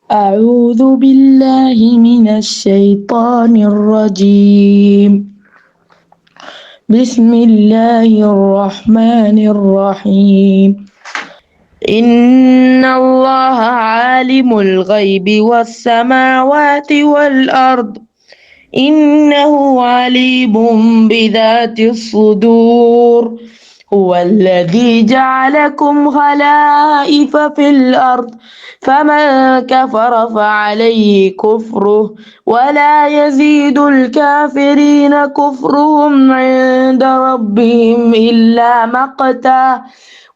أعوذ بالله من الشيطان الرجيم. بسم الله الرحمن الرحيم. إن الله عالم الغيب والسماوات والأرض إنه عليم بذات الصدور. هو الذي جعلكم خلائف في الأرض فمن كفر فعليه كفره ولا يزيد الكافرين كفرهم عند ربهم إلا مقتا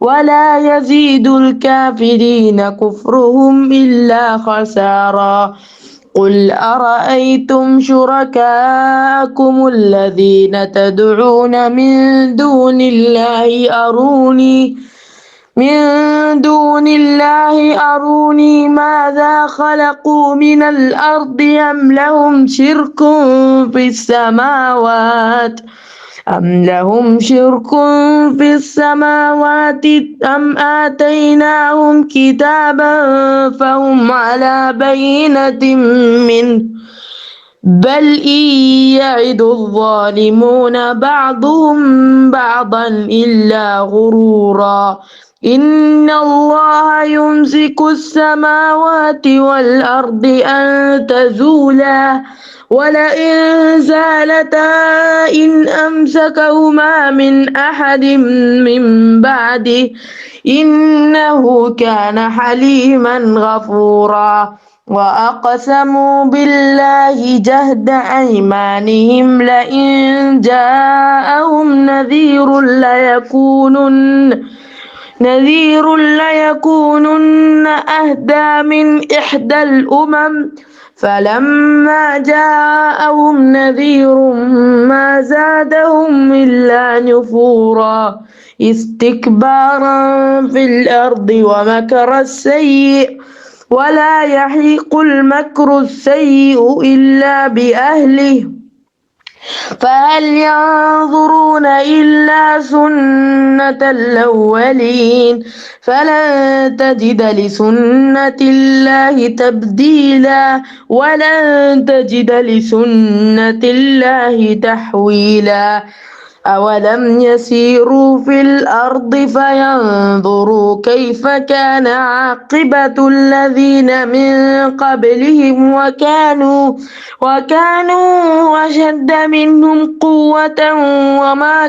ولا يزيد الكافرين كفرهم إلا خسارا. قل أرأيتم شركاءكم الذين تدعون من دون الله ماذا خلقوا من الأرض أم لهم شرك في السماوات أم آتيناهم كتابا فهم على بينة منه بل إن يعد الظالمون بعضهم بعضا إلا غرورا. إن الله يمسك السماوات والأرض أن تزولا ولئن زالتا إن أمسكهما من أحد من بعده إنه كان حليما غفورا. وأقسموا بالله جهد أيمانهم لئن جاءهم نذير ليكونن أهدى من إحدى الأمم فلما جاءهم نذير ما زادهم إلا نفورا استكبارا في الأرض ومكر السيء ولا يحيق المكر السيء إلا بأهله فهل ينظرون إلا سنة الأولين فلن تجد لسنة الله تبديلا ولن تجد لسنة الله تحويلا. أولم يسيروا في الأرض فينظروا كيف كان عاقبة الذين من قبلهم وكانوا أشد منهم قوة وما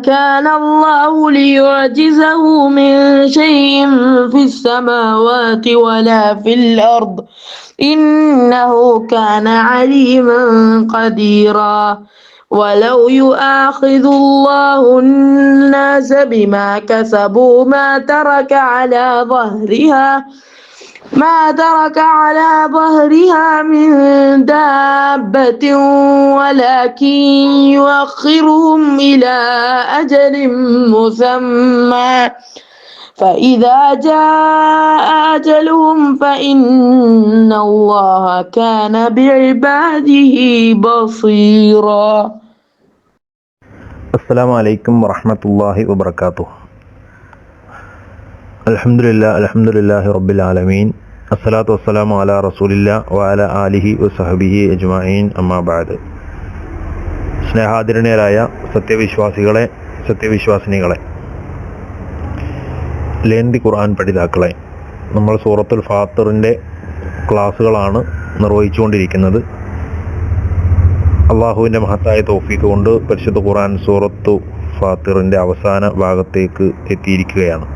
كان الله ليعجزه من شيء في السماوات ولا في الأرض إنه كان عليما قديرا. ولو يؤاخذ الله الناس بما كسبوا ما ترك على ظهرها من دابة ولكن يؤخرهم إلى أجل مسمى فإذا جاء أجلهم فإن الله كان بعباده بصيرا. السلام عليكم ورحمة الله وبركاته. الحمد لله رب العالمين. الصلاة والسلام على رسول الله وعلى آله وصحبه أجمعين أما بعد. സ്നേഹാദരണീയരായ സത്യവിശ്വാസിനികളെ, ലേന്തി ഖുർആൻ പഠിതാക്കളെ, നമ്മൾ സൂറത്തുൽ ഫാത്തിറിൻ്റെ ക്ലാസ്സുകളാണ് നിർവഹിച്ചുകൊണ്ടിരിക്കുന്നത്. അള്ളാഹുവിൻ്റെ മഹത്തായ തൗഫീഖ് കൊണ്ട് പരിശുദ്ധ ഖുർആൻ സൂറത്തു ഫാത്തിറിൻ്റെ അവസാന ഭാഗത്തേക്ക് എത്തിയിരിക്കുകയാണ്.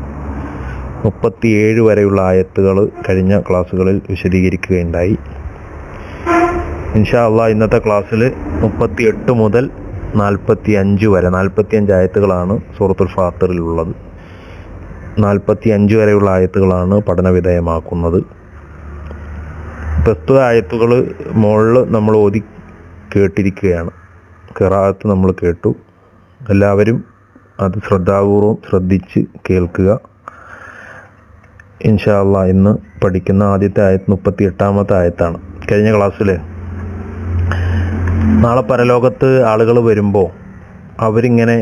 37 വരെയുള്ള ആയത്തുകൾ കഴിഞ്ഞ ക്ലാസ്സുകളിൽ വിശദീകരിക്കുകയുണ്ടായി. ഇൻഷാ അള്ളാഹ് ഇന്നത്തെ ക്ലാസ്സിൽ 38 മുതൽ 45 വരെ 45 ആയത്തുകളാണ് സൂറത്തുൽ ഫാത്തിറിലുള്ളത്. 45 വരെയുള്ള ആയത്തുകളാണ് പഠനവിധേയമാക്കുന്നത്. പ്രസ്തുത ആയത്തുകൾ മുകളിൽ നമ്മൾ ഓതി കേട്ടിരിക്കുകയാണ്. ഖിറാഅത്ത് നമ്മൾ കേട്ടു. എല്ലാവരും അത് ശ്രദ്ധാപൂർവം ശ്രദ്ധിച്ച് കേൾക്കുക. ഇൻഷാ അള്ളാഹ് ഇന്ന് പഠിക്കുന്ന ആദ്യത്തെ ആയത്ത് 38-ാമത്തെ ആയത്താണ്. കഴിഞ്ഞ ക്ലാസ്സിൽ നാളെ പരലോകത്ത് ആളുകൾ വരുമ്പോൾ അവരിങ്ങനെ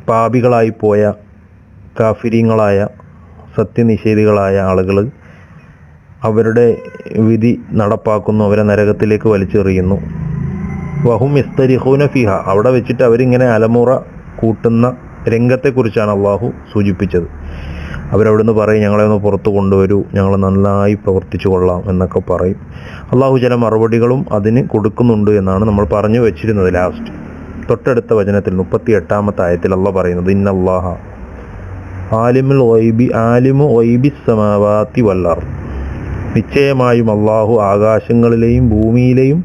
പാപികളായി പോയ കാഫിരീങ്ങളായ സത്യനിഷേധികളായ ആളുകൾ അവരുടെ വിധി നടപ്പാക്കുന്നു, അവരെ നരകത്തിലേക്ക് വലിച്ചെറിയുന്നു. വഹും യസ്തരിഖൂന ഫിഹ, അവിടെ വെച്ചിട്ട് അവരിങ്ങനെ അലമുറ കൂട്ടുന്ന രംഗത്തെക്കുറിച്ചാണ് അള്ളാഹു സൂചിപ്പിച്ചത്. അവരവിടുന്ന് പറയും, ഞങ്ങളെ ഒന്ന് പുറത്തു കൊണ്ടുവരൂ, ഞങ്ങൾ നന്നായി പ്രവർത്തിച്ചു കൊള്ളാം എന്നൊക്കെ പറയും. അള്ളാഹു ചില മറുപടികളും അതിന് കൊടുക്കുന്നുണ്ട് എന്നാണ് നമ്മൾ പറഞ്ഞു വെച്ചിരുന്നത്. ലാസ്റ്റ് തൊട്ടടുത്ത വചനത്തിൽ 38-ാമത്തെ ആയത്തിൽ അള്ളാഹ് പറയുന്നത്, ഇന്നല്ലാഹ ആലിമു ഗൈബിസ് സമാവാതി വൽ അർദ്, നിശ്ചയമായും അള്ളാഹു ആകാശങ്ങളിലെയും ഭൂമിയിലെയും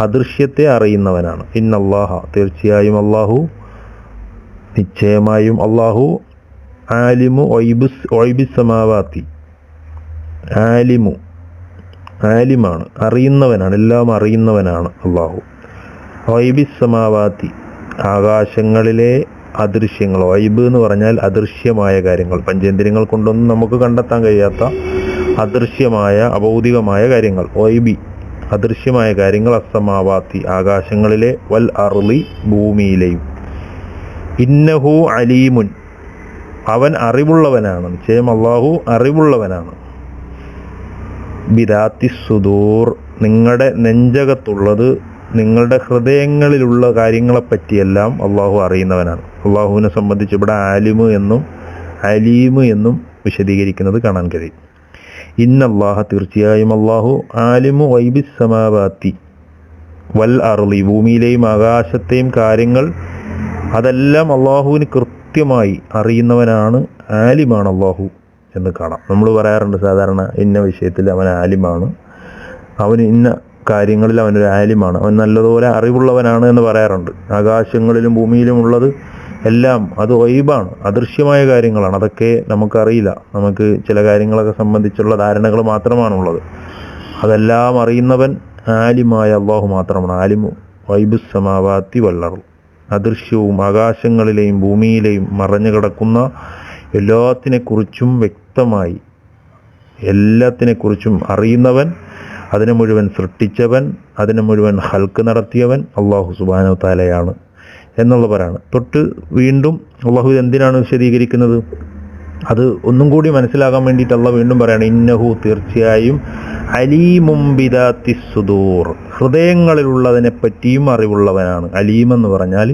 അദൃശ്യത്തെ അറിയുന്നവനാണ്. ഇന്നല്ലാഹ, തീർച്ചയായും അള്ളാഹു, നിശ്ചയമായും അള്ളാഹു ആലിമു ഗൈബിസ് സമാവാതി, ആലിമാണ്, അറിയുന്നവനാണ്, എല്ലാം അറിയുന്നവനാണ് അള്ളാഹു. ഗൈബിസ് സമാവാതി, ആകാശങ്ങളിലെ അദൃശ്യങ്ങൾ. ഗൈബ് എന്ന് പറഞ്ഞാൽ അദൃശ്യമായ കാര്യങ്ങൾ, പഞ്ചേന്ദ്രിയങ്ങൾ കൊണ്ടൊന്നും നമുക്ക് കണ്ടെത്താൻ കഴിയാത്ത അദൃശ്യമായ അഭൗതികമായ കാര്യങ്ങൾ. ഗൈബി, അദൃശ്യമായ കാര്യങ്ങൾ. അസ്സമാവാത്തി, ആകാശങ്ങളിലെ. വൽ അർളി, ഭൂമിയിലെയും. ഇന്നഹു അലീമുൻ, അവൻ അറിവുള്ളവനാണ്, നിശ്ചയം അള്ളാഹു അറിവുള്ളവനാണ്. ബിദാത്തി സുദൂർ, നിങ്ങളുടെ നെഞ്ചകത്തുള്ളത്, നിങ്ങളുടെ ഹൃദയങ്ങളിലുള്ള കാര്യങ്ങളെപ്പറ്റിയെല്ലാം അള്ളാഹു അറിയുന്നവനാണ്. അള്ളാഹുവിനെ സംബന്ധിച്ച് ഇവിടെ ആലിമ് എന്നും അലീമ് എന്നും വിശദീകരിക്കുന്നത് കാണാൻ കഴിയും. ഇന്നല്ലാഹ, തീർച്ചയായും അള്ളാഹു ആലിമു ഗൈബിസ് സമാവാതി വൽ അർളി, ഭൂമിയിലെയും ആകാശത്തെയും കാര്യങ്ങൾ അതെല്ലാം അള്ളാഹുവിന് കൃത്യമായി അറിയുന്നവനാണ്, ആലിമാണ് അള്ളാഹു എന്ന് കാണാം. നമ്മൾ പറയാറുണ്ട് സാധാരണ, ഇന്ന വിഷയത്തിൽ അവൻ ആലിമാണ്, അവന് ഇന്ന കാര്യങ്ങളിൽ അവനൊരു ആലിമാണ്, അവൻ നല്ലതുപോലെ അറിവുള്ളവനാണ് എന്ന് പറയാറുണ്ട്. ആകാശങ്ങളിലും ഭൂമിയിലും ഉള്ളത് എല്ലാം അത് ഗൈബാണ്, അദൃശ്യമായ കാര്യങ്ങളാണ്. അതൊക്കെ നമുക്കറിയില്ല, നമുക്ക് ചില കാര്യങ്ങളൊക്കെ സംബന്ധിച്ചുള്ള ധാരണകൾ മാത്രമാണുള്ളത്. അതെല്ലാം അറിയുന്നവൻ ആലിമായ അള്ളാഹു മാത്രമാണ്. ആലിമു ഗൈബുസ് സമാവാതി വൽ അർള്, അദൃശ്യവും ആകാശങ്ങളിലെയും ഭൂമിയിലെയും മറഞ്ഞു കിടക്കുന്ന എല്ലാത്തിനെക്കുറിച്ചും വ്യക്തമായി എല്ലാത്തിനെക്കുറിച്ചും അറിയുന്നവൻ, അതിനെ മുഴുവൻ സൃഷ്ടിച്ചവൻ, അതിനെ മുഴുവൻ ഹൽക്ക് നടത്തിയവൻ അള്ളാഹു സുബ്ഹാനഹു വ തആലയാണ് എന്നുള്ളവരാണ്. തൊട്ട് വീണ്ടും അള്ളാഹു എന്തിനാണ് വിശദീകരിക്കുന്നത്, അത് ഒന്നും കൂടി മനസ്സിലാകാൻ വേണ്ടിയിട്ട് അള്ളാഹു വീണ്ടും പറയാണ്, ഇന്നഹു, തീർച്ചയായും അലീമും ബിദാത്തി സുദൂർ, ഹൃദയങ്ങളിലുള്ളതിനെ പറ്റിയും അറിവുള്ളവനാണ്. അലീം എന്ന് പറഞ്ഞാൽ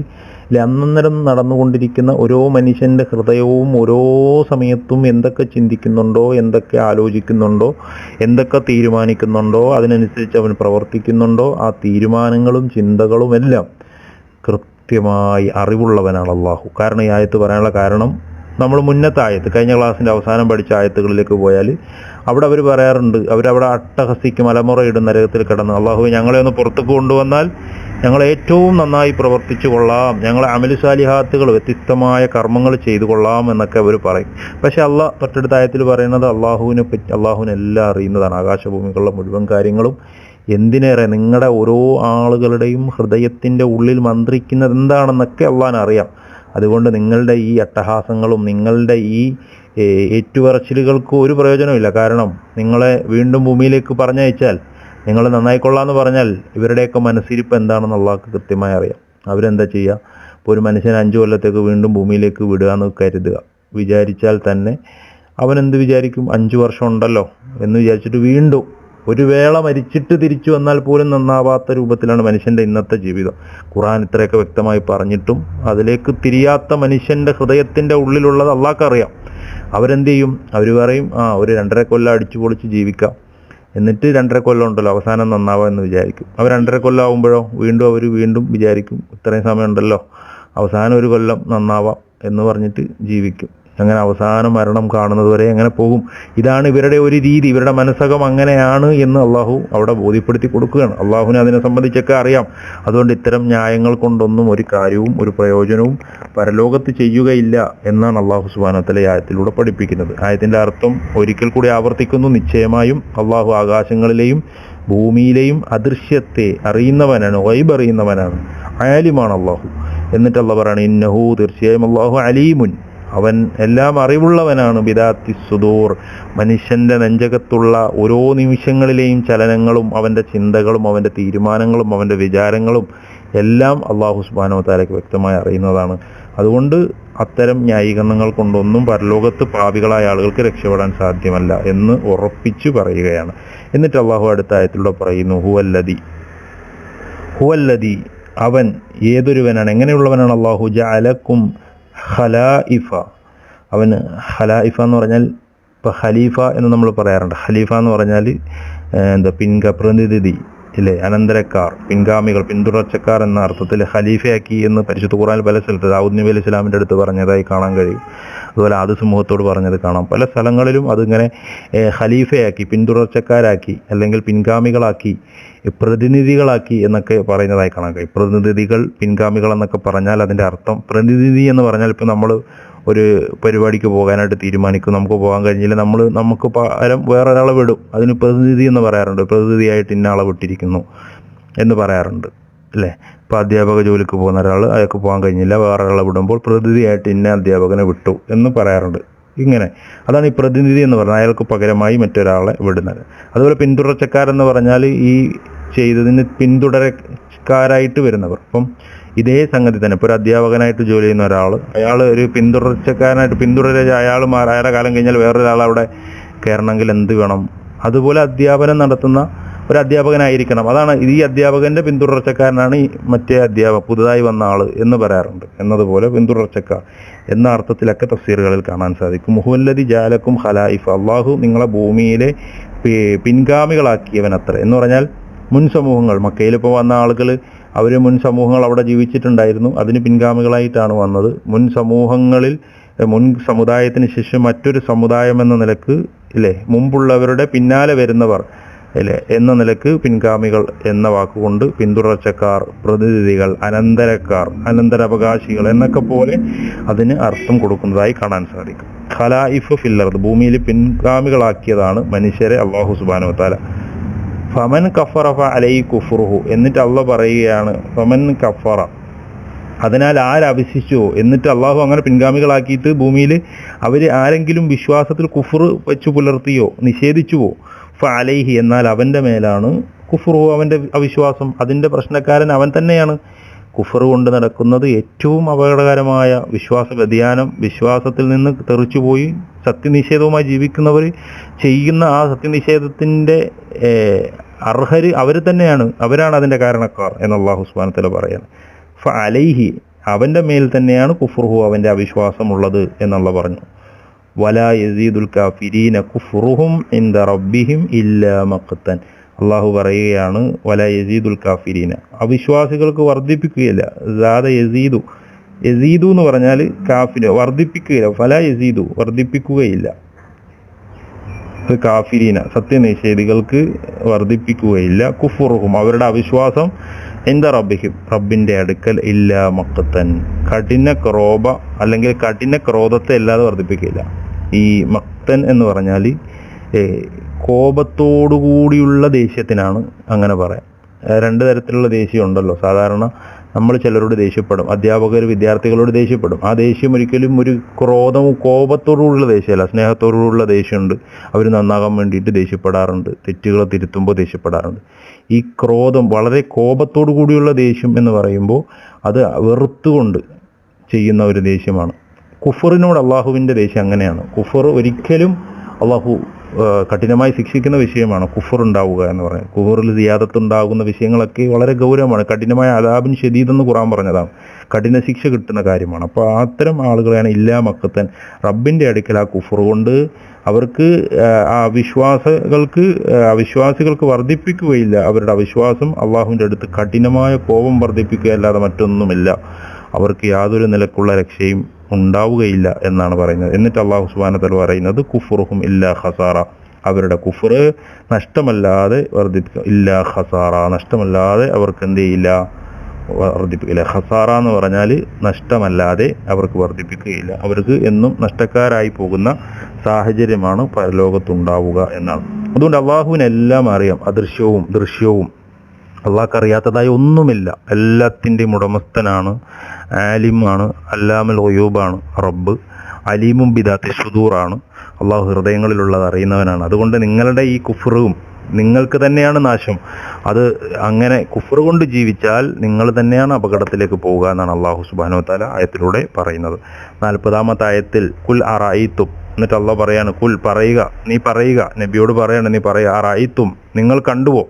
അന്നേരം നടന്നുകൊണ്ടിരിക്കുന്ന ഓരോ മനുഷ്യൻ്റെ ഹൃദയവും ഓരോ സമയത്തും എന്തൊക്കെ ചിന്തിക്കുന്നുണ്ടോ, എന്തൊക്കെ ആലോചിക്കുന്നുണ്ടോ, എന്തൊക്കെ തീരുമാനിക്കുന്നുണ്ടോ, അതിനനുസരിച്ച് അവൻ പ്രവർത്തിക്കുന്നുണ്ടോ, ആ തീരുമാനങ്ങളും ചിന്തകളും എല്ലാം കൃത്യമായി അറിവുള്ളവനാണ് അള്ളാഹു. കാരണം ഈ ആയത്ത് പറയാനുള്ള കാരണം, നമ്മൾ മുന്നത്തെ ആയത്ത്, കഴിഞ്ഞ ക്ലാസ്സിൻ്റെ അവസാനം പഠിച്ച ആയത്തുകളിലേക്ക് പോയാൽ അവിടെ അവർ പറയാറുണ്ട്, അവരവിടെ അട്ടഹസിക്കും, അലമുറയിടും നരകത്തിൽ കിടന്ന്, അള്ളാഹു ഞങ്ങളെ ഒന്ന് പുറത്തേക്ക് കൊണ്ടുവന്നാൽ ഞങ്ങൾ ഏറ്റവും നന്നായി പ്രവർത്തിച്ചു കൊള്ളാം, ഞങ്ങളെ അമലു സാലിഹാത്തുകൾ, വ്യത്യസ്തമായ കർമ്മങ്ങൾ ചെയ്തു കൊള്ളാം എന്നൊക്കെ അവർ പറയും. പക്ഷെ അള്ളാഹ് തൊട്ടടുത്ത ആയത്തിൽ പറയുന്നത് അള്ളാഹുവിനെല്ലാം അറിയുന്നതാണ്, ആകാശഭൂമികളുടെ മുഴുവൻ കാര്യങ്ങളും. എന്തിനേറെ നിങ്ങളുടെ ഓരോ ആളുകളുടെയും ഹൃദയത്തിൻ്റെ ഉള്ളിൽ മന്ത്രിക്കുന്നത് എന്താണെന്നൊക്കെ അള്ളാഹിന് അറിയാം. അതുകൊണ്ട് നിങ്ങളുടെ ഈ അട്ടഹാസങ്ങളും നിങ്ങളുടെ ഈ ഏറ്റുപറച്ചിലുകൾക്ക് ഒരു പ്രയോജനമില്ല. കാരണം നിങ്ങളെ വീണ്ടും ഭൂമിയിലേക്ക് പറഞ്ഞയച്ചാൽ, നിങ്ങൾ നന്നായിക്കൊള്ളാമെന്ന് പറഞ്ഞാൽ ഇവരുടെയൊക്കെ മനസ്സിരിപ്പ് എന്താണെന്ന് അള്ളാഹ്ക്ക് കൃത്യമായി അറിയാം. അവരെന്താ ചെയ്യുക? ഇപ്പോൾ ഒരു മനുഷ്യൻ 5 കൊല്ലത്തേക്ക് വീണ്ടും ഭൂമിയിലേക്ക് വിടുക എന്ന് കരുതുക, വിചാരിച്ചാൽ തന്നെ അവനെന്ത് വിചാരിക്കും? 5 വർഷം ഉണ്ടല്ലോ എന്ന് വിചാരിച്ചിട്ട് വീണ്ടും ഒരു വേള മരിച്ചിട്ട് തിരിച്ചു വന്നാൽ പോലും നന്നാവാത്ത രൂപത്തിലാണ് മനുഷ്യൻ്റെ ഇന്നത്തെ ജീവിതം. ഖുർആൻ ഇത്രയൊക്കെ വ്യക്തമായി പറഞ്ഞിട്ടും അതിലേക്ക് തിരിയാത്ത മനുഷ്യൻ്റെ ഹൃദയത്തിൻ്റെ ഉള്ളിലുള്ളത് അള്ളാഹ്ക്കറിയാം. അവരെന്ത് ചെയ്യും? അവർ പറയും, ഒരു 2.5 കൊല്ലം അടിച്ചു പൊളിച്ച് ജീവിക്കാം, എന്നിട്ട് 2.5 കൊല്ലം ഉണ്ടല്ലോ അവസാനം നന്നാവാം എന്ന് വിചാരിക്കും. അവർ 2.5 കൊല്ലം ആകുമ്പോഴോ അവർ വീണ്ടും വിചാരിക്കും, ഇത്രയും സമയമുണ്ടല്ലോ അവസാനം 1 കൊല്ലം നന്നാവാം എന്ന് പറഞ്ഞിട്ട് ജീവിക്കും. അങ്ങനെ അവസാനം മരണം കാണുന്നത് വരെ അങ്ങനെ പോകും. ഇതാണ് ഇവരുടെ ഒരു രീതി, ഇവരുടെ മനസ്സകം അങ്ങനെയാണ് എന്ന് അള്ളാഹു അവിടെ ബോധ്യപ്പെടുത്തി കൊടുക്കുകയാണ്. അള്ളാഹുവിനെ അതിനെ സംബന്ധിച്ചൊക്കെ അറിയാം. അതുകൊണ്ട് ഇത്തരം ന്യായങ്ങൾ കൊണ്ടൊന്നും ഒരു കാര്യവും ഒരു പ്രയോജനവും പരലോകത്ത് ചെയ്യുകയില്ല എന്നാണ് അള്ളാഹു സുബ്ഹാനഹു വ തആല ആയത്തിലൂടെ പഠിപ്പിക്കുന്നത്. ആയത്തിൻ്റെ അർത്ഥം ഒരിക്കൽ കൂടി ആവർത്തിക്കുന്നു, നിശ്ചയമായും അള്ളാഹു ആകാശങ്ങളിലെയും ഭൂമിയിലെയും അദൃശ്യത്തെ അറിയുന്നവനാണ്, ഗൈബ് അറിയുന്നവനാണ്, ആലിമാണ് അള്ളാഹു. എന്നിട്ട് അള്ളാഹു പറയാണ്, ഇന്നഹു, തീർച്ചയായും അള്ളാഹു അലീമുൻ, അവൻ എല്ലാം അറിവുള്ളവനാണ്. ബിദാത്തി സുദൂർ, മനുഷ്യൻ്റെ നെഞ്ചകത്തുള്ള ഓരോ നിമിഷങ്ങളിലെയും ചലനങ്ങളും അവൻ്റെ ചിന്തകളും അവൻ്റെ തീരുമാനങ്ങളും അവൻ്റെ വിചാരങ്ങളും എല്ലാം അള്ളാഹു സുബ്ഹാനഹു വ തആലയ്ക്ക് വ്യക്തമായി അറിയുന്നതാണ്. അതുകൊണ്ട് അത്തരം ന്യായീകരണങ്ങൾ കൊണ്ടൊന്നും പരലോകത്ത് പാപികളായ ആളുകൾക്ക് രക്ഷപ്പെടാൻ സാധ്യമല്ല എന്ന് ഉറപ്പിച്ചു പറയുകയാണ്. എന്നിട്ട് അള്ളാഹു അടുത്ത ആയത്തിലൂടെ പറയുന്നു, ഹുവല്ലദി അവൻ ഏതൊരുവനാണ്, എങ്ങനെയുള്ളവനാണ്? അള്ളാഹു ജഅലക്കും ഖലായിഫ, അവന് ഖലായിഫ എന്ന് പറഞ്ഞാൽ ഇപ്പോൾ ഖലീഫ എന്ന് നമ്മൾ പറയാറുണ്ട്. ഖലീഫ എന്ന് പറഞ്ഞാൽ പ്രതിനിധി ഇല്ലേ, അനന്തരക്കാർ, പിൻഗാമികൾ, പിന്തുടർച്ചക്കാർ എന്ന അർത്ഥത്തിൽ ഖലീഫയാക്കി എന്ന് പരിശുദ്ധ ഖുർആൻ പല സ്ഥലത്ത് ദാവൂദ് നബി അലൈഹി സ്വലാമിൻ്റെ അടുത്ത് പറഞ്ഞതായി കാണാൻ കഴിയും. അതുപോലെ ആദ് സമൂഹത്തോട് പറഞ്ഞത് കാണാം. പല സ്ഥലങ്ങളിലും അതിങ്ങനെ ഖലീഫയാക്കി, പിന്തുടർച്ചക്കാരാക്കി, അല്ലെങ്കിൽ പിൻഗാമികളാക്കി, പ്രതിനിധികളാക്കി എന്നൊക്കെ പറയുന്നതായി കാണാൻ കഴിയും. പ്രതിനിധികൾ, പിൻഗാമികൾ എന്നൊക്കെ പറഞ്ഞാൽ അതിൻ്റെ അർത്ഥം, പ്രതിനിധി എന്ന് പറഞ്ഞാൽ ഇപ്പോൾ നമ്മൾ ഒരു പരിപാടിക്ക് പോകാനായിട്ട് തീരുമാനിക്കും, നമുക്ക് പോകാൻ കഴിഞ്ഞില്ല, നമുക്ക് പകരം വേറൊരാളെ വിടും, അതിന് പ്രതിനിധി എന്ന് പറയാറുണ്ട്. പ്രതിനിധിയായിട്ട് ഇന്ന ആളെ വിട്ടിരിക്കുന്നു എന്ന് പറയാറുണ്ട് അല്ലേ. ഇപ്പോൾ അധ്യാപക ജോലിക്ക് പോകുന്ന ഒരാൾ, അയാൾക്ക് പോകാൻ കഴിഞ്ഞില്ല, വേറൊരാളെ വിടുമ്പോൾ പ്രതിനിധിയായിട്ട് ഇന്ന അധ്യാപകനെ വിട്ടു എന്ന് പറയാറുണ്ട്. ഇങ്ങനെ അതാണ് ഈ പ്രതിനിധി എന്ന് പറഞ്ഞാൽ, അയാൾക്ക് പകരമായി മറ്റൊരാളെ വിടുന്നത്. അതുപോലെ പിന്തുടർച്ചക്കാരെന്ന് പറഞ്ഞാൽ ഈ ചെയ്തതിന് പിന്തുടരക്കാരായിട്ട് വരുന്നവർ. അപ്പം ഇതേ സംഗതി തന്നെ. ഇപ്പോൾ ഒരു അധ്യാപകനായിട്ട് ജോലി ചെയ്യുന്ന അയാൾ ഒരു പിന്തുടരാനായിട്ട് അയാളുടെ കാലം കഴിഞ്ഞാൽ വേറൊരാൾ അവിടെ കയറണമെങ്കിൽ എന്ത് വേണം? അതുപോലെ അധ്യാപനം നടത്തുന്ന ഒരു അധ്യാപകനായിരിക്കണം. അതാണ് ഈ അധ്യാപകന്റെ പിന്തുടർച്ചക്കാരനാണ് ഈ മറ്റേ പുതുതായി വന്ന ആൾ എന്ന് പറയാറുണ്ട്. എന്നതുപോലെ പിന്തുടർച്ചക്കാർ എന്ന അർത്ഥത്തിലൊക്കെ തഫ്സീറുകളിൽ കാണാൻ സാധിക്കും. ഹുവല്ലദി ജഅലക്കും ഖലായിഫ, അള്ളാഹു നിങ്ങളെ ഭൂമിയിലെ പിൻഗാമികളാക്കിയവൻ അത്ര എന്ന് പറഞ്ഞാൽ മുൻ സമൂഹങ്ങൾ, മക്കയിലിപ്പോൾ വന്ന ആളുകൾ അവർ മുൻ സമൂഹങ്ങൾ അവിടെ ജീവിച്ചിട്ടുണ്ടായിരുന്നു, അതിന് പിൻഗാമികളായിട്ടാണ് വന്നത്. മുൻ സമൂഹങ്ങളിൽ, മുൻ സമുദായത്തിന് ശേഷം മറ്റൊരു സമുദായം എന്ന നിലക്ക് ഇല്ലേ, മുമ്പുള്ളവരുടെ പിന്നാലെ വരുന്നവർ അല്ലേ എന്ന നിലക്ക് പിൻഗാമികൾ എന്ന വാക്കുകൊണ്ട് പിന്തുടർച്ചക്കാർ, പ്രതിനിധികൾ, അനന്തരക്കാർ, അനന്തരാവകാശികൾ എന്നൊക്കെ പോലെ അതിന് അർത്ഥം കൊടുക്കുന്നതായി കാണാൻ സാധിക്കും. ഖലായിഫ് ഫിൽ അർദ്, ഭൂമിയിൽ പിൻഗാമികളാക്കിയതാണ് മനുഷ്യരെ അല്ലാഹു സുബ്ഹാനഹു വ തആല. ഫമൻ കഫറ ഫഅലൈഹി കുഫ്റുഹു, എന്നിട്ട് അള്ളാഹ് പറയുകയാണ് ഫമൻ കഫറ, അതിനാൽ ആരവിശ്വസിച്ചുവോ, എന്നിട്ട് അള്ളാഹു അങ്ങനെ പിൻഗാമികളാക്കിയിട്ട് ഭൂമിയിൽ അവർ ആരെങ്കിലും വിശ്വാസത്തിൽ കുഫ്ർ വെച്ചു പുലർത്തിയോ, നിഷേധിച്ചുവോ, ഫഅലൈഹി, എന്നാൽ അവൻ്റെ മേലാണ് കുഫ്റുഹു, അവൻ്റെ അവിശ്വാസം. അതിൻ്റെ പ്രശ്നക്കാരൻ അവൻ തന്നെയാണ്. കുഫർ കൊണ്ട് നടക്കുന്നത് ഏറ്റവും അപകടകരമായ വിശ്വാസ വ്യതിയാനം, വിശ്വാസത്തിൽ നിന്ന് തെറിച്ചുപോയി സത്യനിഷേധവുമായി ജീവിക്കുന്നവർ ചെയ്യുന്ന ആ സത്യനിഷേധത്തിൻ്റെ അർഹര് അവർ തന്നെയാണ്, അവരാണ് അതിൻ്റെ കാരണക്കാർ എന്ന് അല്ലാഹു സുബ്ഹാനഹു വ തആല പറയാണ്. ഫഅലൈഹി, അവൻ്റെ മേൽ തന്നെയാണ് കുഫ്റുഹു, അവൻ്റെ അവിശ്വാസം ഉള്ളത് എന്നുള്ള പറഞ്ഞു. വലാ യസീദുൽ കാഫിരീന കുഫ്റുഹും ഇൻദ റബ്ബിഹിം ഇല്ലാ മഖ്തൻ, അള്ളാഹു പറയുകയാണ് വലാ യസീദുൽ കാഫിരീന, അവിശ്വാസികൾക്ക് വർദ്ധിപ്പിക്കുകയില്ല. യസീദു എന്ന് പറഞ്ഞാൽ കാഫിര് വർദ്ധിപ്പിക്കുകയില്ല, ഫലാ യസീദു വർദ്ധിപ്പിക്കുകയില്ല, കാഫിരീന സത്യനിഷേധികൾക്ക് വർദ്ധിപ്പിക്കുകയില്ല, കുഫ്റുഹും അവരുടെ അവിശ്വാസം ഇൻദ റബ്ബിഹിം റബ്ബിൻ്റെ അടുക്കൽ ഇല്ലാ മഖ്തൻ, കഠിന ക്രോധ അല്ലെങ്കിൽ കഠിന ക്രോധത്തെ അല്ലാതെ വർദ്ധിപ്പിക്കുകയില്ല. ഈ മഖ്തൻ എന്ന് പറഞ്ഞാൽ കോപത്തോടുകൂടിയുള്ള ദേഷ്യത്തിനാണ് അങ്ങനെ പറയാം. രണ്ട് തരത്തിലുള്ള ദേഷ്യം ഉണ്ടല്ലോ. സാധാരണ നമ്മൾ ചിലരോട് ദേഷ്യപ്പെടും, അധ്യാപകർ വിദ്യാർത്ഥികളോട് ദേഷ്യപ്പെടും. ആ ദേഷ്യം ഒരിക്കലും ഒരു കോപത്തോടുകൂടിയുള്ള ദേഷ്യമല്ല, സ്നേഹത്തോടുകൂടിയുള്ള ദേഷ്യമുണ്ട്. അവർ നന്നാകാൻ വേണ്ടിയിട്ട് ദേഷ്യപ്പെടാറുണ്ട്, തെറ്റുകൾ തിരുത്തുമ്പോൾ ദേഷ്യപ്പെടാറുണ്ട്. ഈ ക്രോധം, വളരെ കോപത്തോടു കൂടിയുള്ള ദേഷ്യം എന്ന് പറയുമ്പോൾ അത് വെറുത്തുകൊണ്ട് ചെയ്യുന്ന ഒരു ദേഷ്യമാണ്. കുഫറിനോട് അള്ളാഹുവിൻ്റെ ദേഷ്യം അങ്ങനെയാണ്. കുഫർ ഒരിക്കലും അള്ളാഹു കഠിനമായി ശിക്ഷിക്കുന്ന വിഷയമാണ് കുഫർ ഉണ്ടാവുക എന്ന് പറയുന്നത്. കുഫറിൽ സിയാദത്തുണ്ടാകുന്ന വിഷയങ്ങളൊക്കെ വളരെ ഗൗരവമാണ്. കഠിനമായ അദാബിൻ ഷദീദെന്ന് ഖുർആൻ പറഞ്ഞതാണ്, കഠിന ശിക്ഷ കിട്ടുന്ന കാര്യമാണ്. അപ്പോൾ അത്തരം ആളുകളെയാണ് ഇല്ലാ മഖ്തൻ, റബ്ബിൻ്റെ അടുക്കൽ ആ കുഫർ കൊണ്ട് അവർക്ക് ആ അവിശ്വാസികൾക്ക് വർദ്ധിപ്പിക്കുകയില്ല. അവരുടെ അവിശ്വാസം അള്ളാഹുവിൻ്റെ അടുത്ത് കഠിനമായ കോപം വർദ്ധിപ്പിക്കുകയല്ലാതെ മറ്റൊന്നുമില്ല. അവർക്ക് യാതൊരു നിലക്കുള്ള രക്ഷയും ഉണ്ടാവുകയില്ല എന്നാണ് പറയുന്നത്. എന്നിട്ട് അള്ളാഹു സുബ്ഹാനഹു വ തആല പറയുന്നത് കുഫ്റുഹും ഇല്ലാ ഖസാറ, അവരുടെ കുഫർ നഷ്ടമല്ലാതെ വർദ്ധിപ്പിക്കുക. ഇല്ലാ ഖസാറ, നഷ്ടമല്ലാതെ അവർക്ക് എന്ത് ചെയ്യില്ല, വർദ്ധിപ്പിക്കില്ല. ഖസാറ എന്ന് പറഞ്ഞാൽ നഷ്ടമല്ലാതെ അവർക്ക് വർദ്ധിപ്പിക്കുകയില്ല. അവർക്ക് എന്നും നഷ്ടക്കാരായി പോകുന്ന സാഹചര്യമാണ് പരലോകത്തുണ്ടാവുക എന്നാണ്. അതുകൊണ്ട് അള്ളാഹുവിനെല്ലാം അറിയാം, അദൃശ്യവും ദൃശ്യവും. അള്ളാഹ്ക്ക് അറിയാത്തതായി ഒന്നുമില്ല. എല്ലാത്തിൻ്റെയും ഉടമസ്ഥനാണ്, ആലിമാണ്, അല്ലാമുൽ ഗുയൂബാണ് റബ്ബ്. അലീമും ബിദാത്തി സുദൂറാണ്. അള്ളാഹു ഹൃദയങ്ങളിലുള്ളത് അറിയുന്നവനാണ്. അതുകൊണ്ട് നിങ്ങളുടെ ഈ കുഫ്റും നിങ്ങൾക്ക് തന്നെയാണ് നാശം. അത് അങ്ങനെ കുഫർ കൊണ്ട് ജീവിച്ചാൽ നിങ്ങൾ തന്നെയാണ് അപകടത്തിലേക്ക് പോവുക എന്നാണ് അള്ളാഹു സുബ്ഹാനഹു വ തആല ആയത്തിലൂടെ പറയുന്നത്. 40-ാമത്തെ ആയത്തിൽ കുൽ അറഅയ്തും, എന്നിട്ട് അള്ളാഹ് പറയാണ് കുൽ പറയുക, നീ പറയുക, നബിയോട് പറയാണ് നീ പറയുക, അറഅയ്തും നിങ്ങൾ കണ്ടുവോ,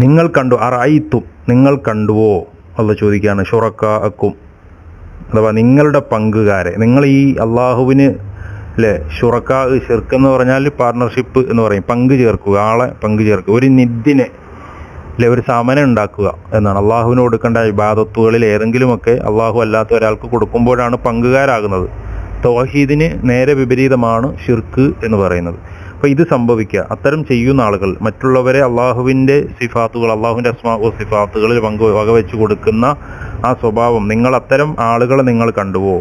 നിങ്ങൾ കണ്ടു, അറഅയ്തും നിങ്ങൾ കണ്ടുവോ, അള്ളാഹ് ചോദിക്കുകയാണ്, ശുറക്കാഅക്കും അഥവാ നിങ്ങളുടെ പങ്കുകാരെ. നിങ്ങൾ ഈ അള്ളാഹുവിന് അല്ലേ ഷുറക്കാ, ഷിർക്ക് എന്ന് പറഞ്ഞാൽ പാർട്ണർഷിപ്പ് എന്ന് പറയും, പങ്കു ചേർക്കുക, ആളെ പങ്കു ചേർക്കുക, ഒരു നിദ്ദിനെ അല്ലെ ഒരു സമനം ഉണ്ടാക്കുക എന്നാണ്. അള്ളാഹുവിന് കൊടുക്കേണ്ട ഇബാദത്തുകളിൽ ഏതെങ്കിലുമൊക്കെ അള്ളാഹു അല്ലാത്ത ഒരാൾക്ക് കൊടുക്കുമ്പോഴാണ് പങ്കുകാരാകുന്നത്. തൗഹീദിന് നേരെ വിപരീതമാണ് ഷിർക്ക് എന്ന് പറയുന്നത്. അപ്പോൾ ഇത് സംഭവിക്കുക, അത്തരം ചെയ്യുന്ന ആളുകൾ മറ്റുള്ളവരെ അള്ളാഹുവിൻ്റെ സിഫാത്തുകൾ, അള്ളാഹുവിൻ്റെ അസ്മാഉ സിഫാത്തുകളിൽ വകവെച്ച് കൊടുക്കുന്ന ആ സ്വഭാവം, നിങ്ങൾ അത്തരം ആളുകളെ നിങ്ങൾ കണ്ടുവോ?